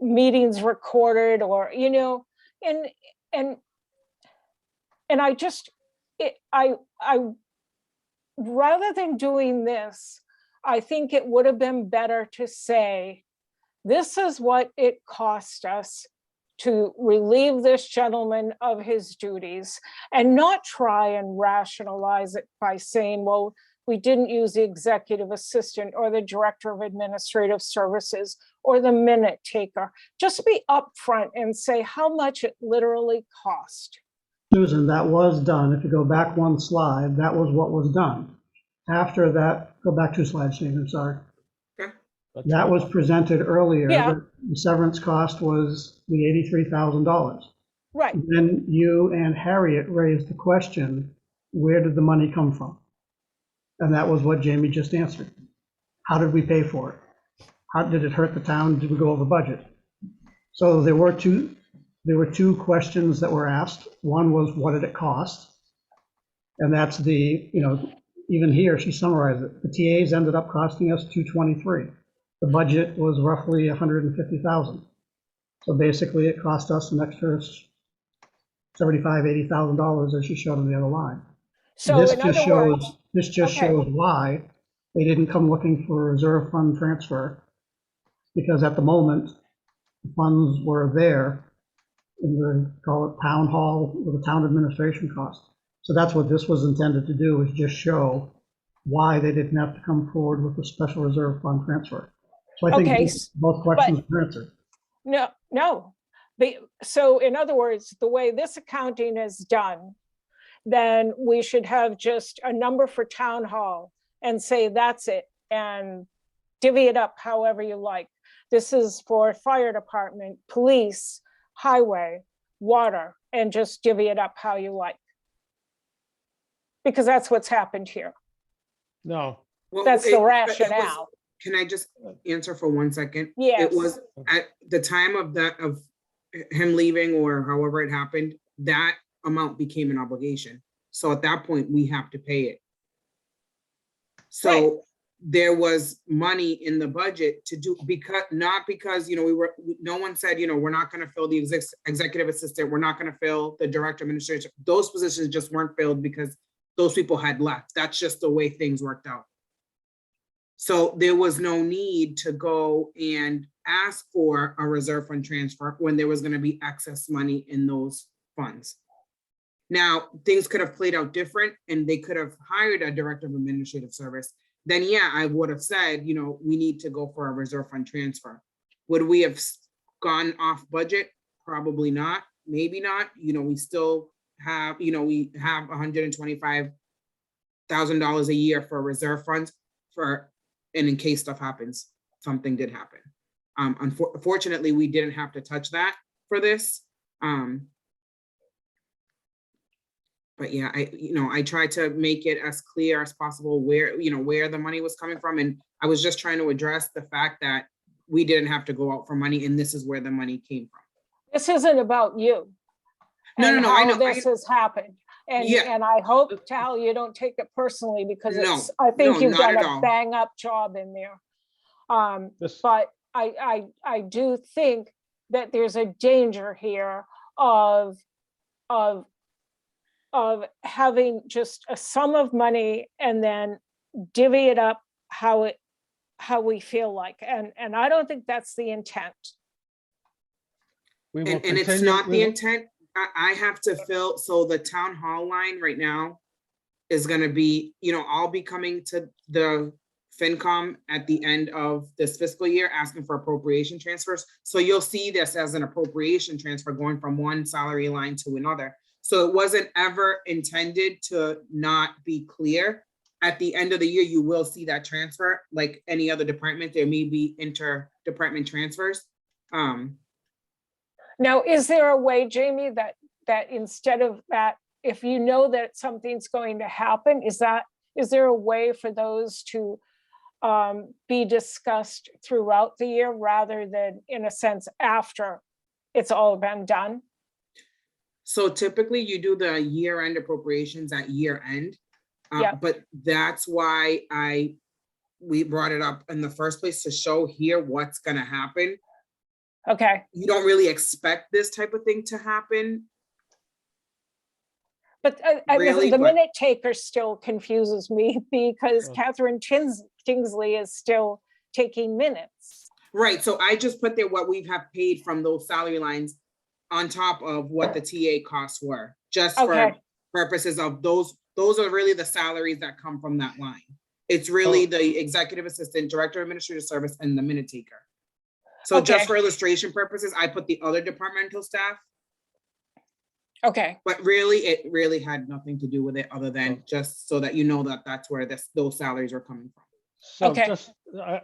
meetings recorded, or, you know, and I just, I rather than doing this, I think it would have been better to say, this is what it cost us to relieve this gentleman of his duties, and not try and rationalize it by saying, well, we didn't use the executive assistant or the director of administrative services or the minute taker. Just be upfront and say how much it literally cost. Susan, that was done. If you go back one slide, that was what was done. After that, go back 2 slides, Steve, I'm sorry. That was presented earlier. Yeah. The severance cost was the $83,000. Right. Then you and Harriet raised the question, where did the money come from? And that was what Jamie just answered. How did we pay for it? How did it hurt the town? Did we go over budget? So there were two questions that were asked. One was, what did it cost? And that's the, you know, even here, she summarized it. The TAs ended up costing us $223. The budget was roughly $150,000. So basically it cost us an extra $75,000, $80,000, as she showed on the other line. So in other words, This just okay. shows why they didn't come looking for a reserve fund transfer. Because at the moment, funds were there in the, call it town hall, or the town administration cost. So that's what this was intended to do, is just show why they didn't have to come forward with a special reserve fund transfer. So I think Okay, both questions are answered. No. So in other words, the way this accounting is done, then we should have just a number for town hall and say, that's it, and divvy it up however you like. This is for fire department, police, highway, water, and just divvy it up how you like. Because that's what's happened here. No, Well, That's the it was- rationale. Can I just answer for 1 second? Yes. It was at the time of him leaving, or however it happened, that amount became an obligation. So at that point, we have to pay it. So there was money in the budget to do, not because, no one said, we're not gonna fill the executive assistant, we're not gonna fill the director of administration. Those positions just weren't filled because those people had left. That's just the way things worked out. So there was no need to go and ask for a reserve fund transfer when there was gonna be excess money in those funds. Now, things could have played out different, and they could have hired a director of administrative service. Then yeah, I would have said, we need to go for a reserve fund transfer. Would we have gone off budget? Probably not, maybe not. We still have, we have $125,000 a year for reserve funds and in case stuff happens, something did happen. Unfortunately, we didn't have to touch that for this. But yeah, I tried to make it as clear as possible where the money was coming from. And I was just trying to address the fact that we didn't have to go out for money, and this is where the money came from. This isn't about you. No, and no, I how know. this has happened. And, Yeah. and I hope, Tal, you don't take it personally, because No, I think no, you've not done at a all. bang up job in there. this, But I do think that there's a danger here of having just a sum of money and then divvy it up how we feel like. And I don't think that's the intent. we will And it's continue. not the intent. I have to fill, so the town hall line right now is gonna be, I'll be coming to the FinCom at the end of this fiscal year, asking for appropriation transfers. So you'll see this as an appropriation transfer going from one salary line to another. So it wasn't ever intended to not be clear. At the end of the year, you will see that transfer, like any other department, there may be inter-department transfers. Now, is there a way, Jamie, that instead of that, if you know that something's going to happen, is there a way for those to be discussed throughout the year rather than, in a sense, after it's all been done? So typically you do the year-end appropriations at year end. Yeah. But that's why we brought it up in the first place, to show here what's gonna happen. Okay, You don't really expect this type of thing to happen. but Really, the but- minute taker still confuses me, because Oh. Catherine Kingsley is still taking minutes. Right, so I just put there what we have paid from those salary lines on top of what the TA costs were, just Okay. for purposes of those are really the salaries that come from that line. It's really the executive assistant, director of administrative service, and the minute taker. So just Okay. for illustration purposes, I put the other departmental staff, Okay, but really, it really had nothing to do with it, other than just so that you know that that's where those salaries are coming from. So Okay.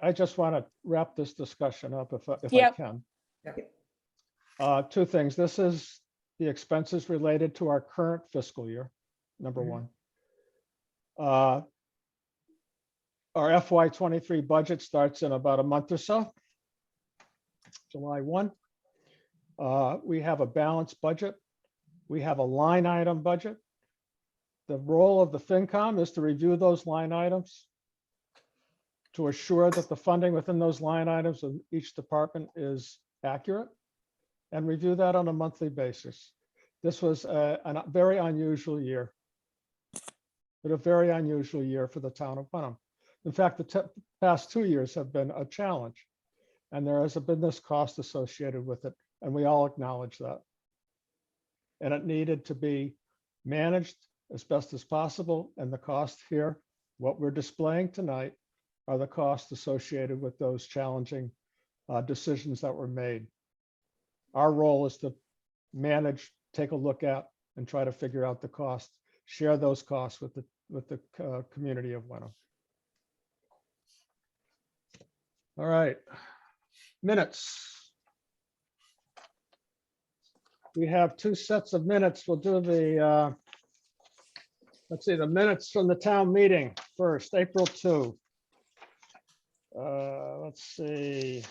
I just want to wrap this discussion up if I Yep. can. Yep. Two things. This is the expenses related to our current fiscal year, number Mhm. one. Our FY '23 budget starts in about a month or so, July 1. We have a balanced budget. We have a line item budget. The role of the FinCom is to review those line items, to assure that the funding within those line items of each department is accurate, and review that on a monthly basis. This was a very unusual year, but a very unusual year for the town of Wenham. In fact, the past 2 years have been a challenge. and there has been this cost associated with it, and we all acknowledge that. And it needed to be managed as best as possible, and the cost here, what we're displaying tonight, are the costs associated with those challenging decisions that were made. Our role is to manage, take a look at, and try to figure out the cost, share those costs with the community of Wenham. All right, minutes. We have two sets of minutes. We'll do the, let's see, the minutes from the town meeting first, April 2. Let's see.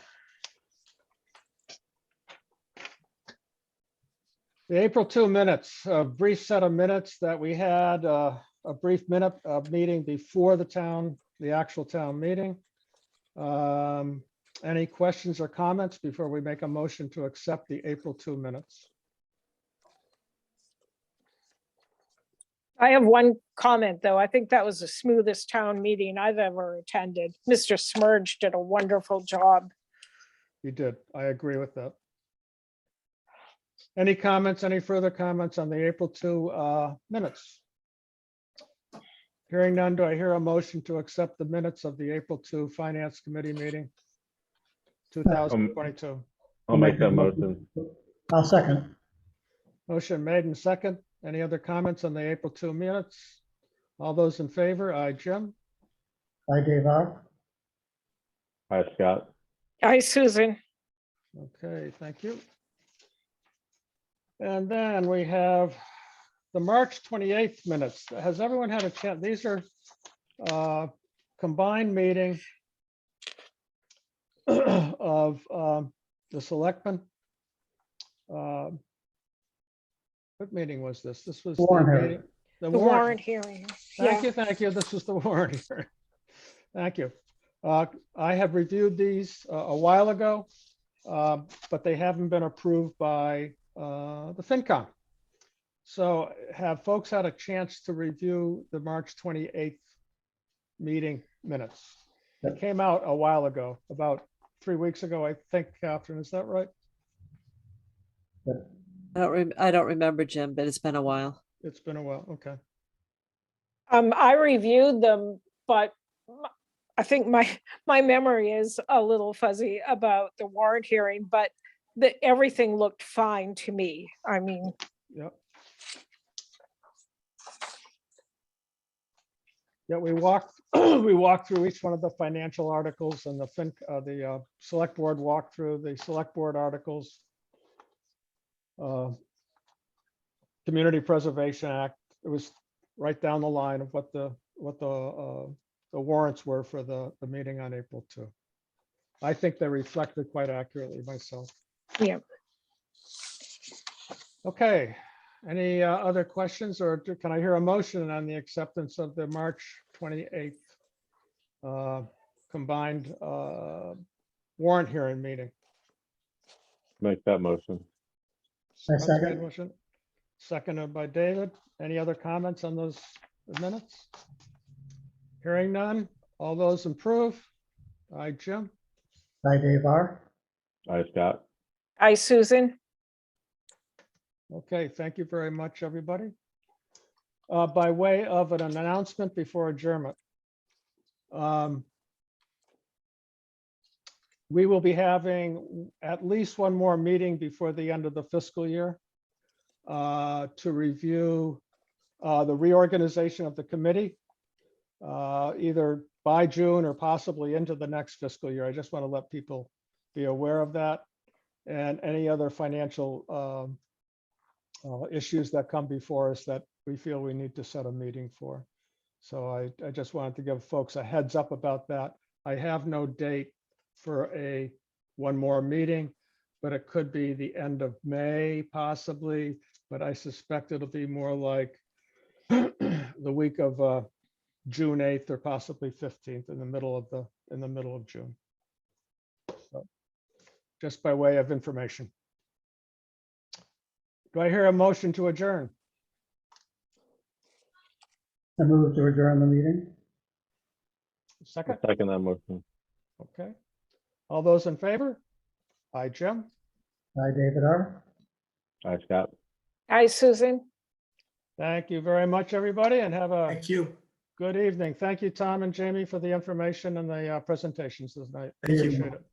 The April 2 minutes, a brief set of minutes that we had, a brief minute of meeting before the actual town meeting. Any questions or comments before we make a motion to accept the April 2 minutes? I have one comment, though. I think that was the smoothest town meeting I've ever attended. Mr. Smurge did a wonderful job. You did. I agree with that. Any comments, any further comments on the April 2 minutes? Hearing none, do I hear a motion to accept the minutes of the April 2 Finance Committee meeting 2022? I'll make that motion. I'll second. Motion made and second. Any other comments on the April 2 minutes? All those in favor? Aye, Jim. Aye, Dave, aye. Hi, Scott. Hi, Susan. Okay, thank you. And then we have the March 28th minutes. Has everyone had a chance? These are combined meeting of the selectmen. What meeting was this? This was the Warrant hearing. meeting- The warrant hearing. Yeah, Thank you. This is the warrant hearing. Thank you. I have reviewed these a while ago, but they haven't been approved by the FinCom. So have folks had a chance to review the March 28th meeting minutes? It came out a while ago, about 3 weeks ago, I think, Catherine, is that right? I don't remember, Jim, but it's been a while. It's been a while, okay. I reviewed them, but I think my memory is a little fuzzy about the warrant hearing, but everything looked fine to me. I mean, Yep. Yeah, we walked through each one of the financial articles, and the select board walked through the select board articles. Community Preservation Act, it was right down the line of what the warrants were for the meeting on April 2. I think they reflected quite accurately myself. yeah. Okay, any other questions, or can I hear a motion on the acceptance of the March 28th combined warrant hearing meeting? Make that motion. I Okay, second. motion. Seconded by David. Any other comments on those minutes? Hearing none. All those approve? Aye, Jim. Aye, Dave, aye. Hi, Scott. Hi, Susan. Okay, thank you very much, everybody. By way of an announcement before adjournment. We will be having at least one more meeting before the end of the fiscal year to review the reorganization of the committee, either by June or possibly into the next fiscal year. I just want to let people be aware of that, and any other financial issues that come before us that we feel we need to set a meeting for. So I just wanted to give folks a heads up about that. I have no date for one more meeting, but it could be the end of May possibly, but I suspect it'll be more like the week of June 8th or possibly 15th, in the middle of June. So, just by way of information. Do I hear a motion to adjourn? I move to adjourn the meeting. Second? Second that motion. Okay. All those in favor? Aye, Jim. Hi, David R. Hi, Scott. Hi, Susan. Thank you very much, everybody, and have a Thank you. good evening. Thank you, Tom and Jamie, for the information and the presentations this night. Thank you. Appreciate it.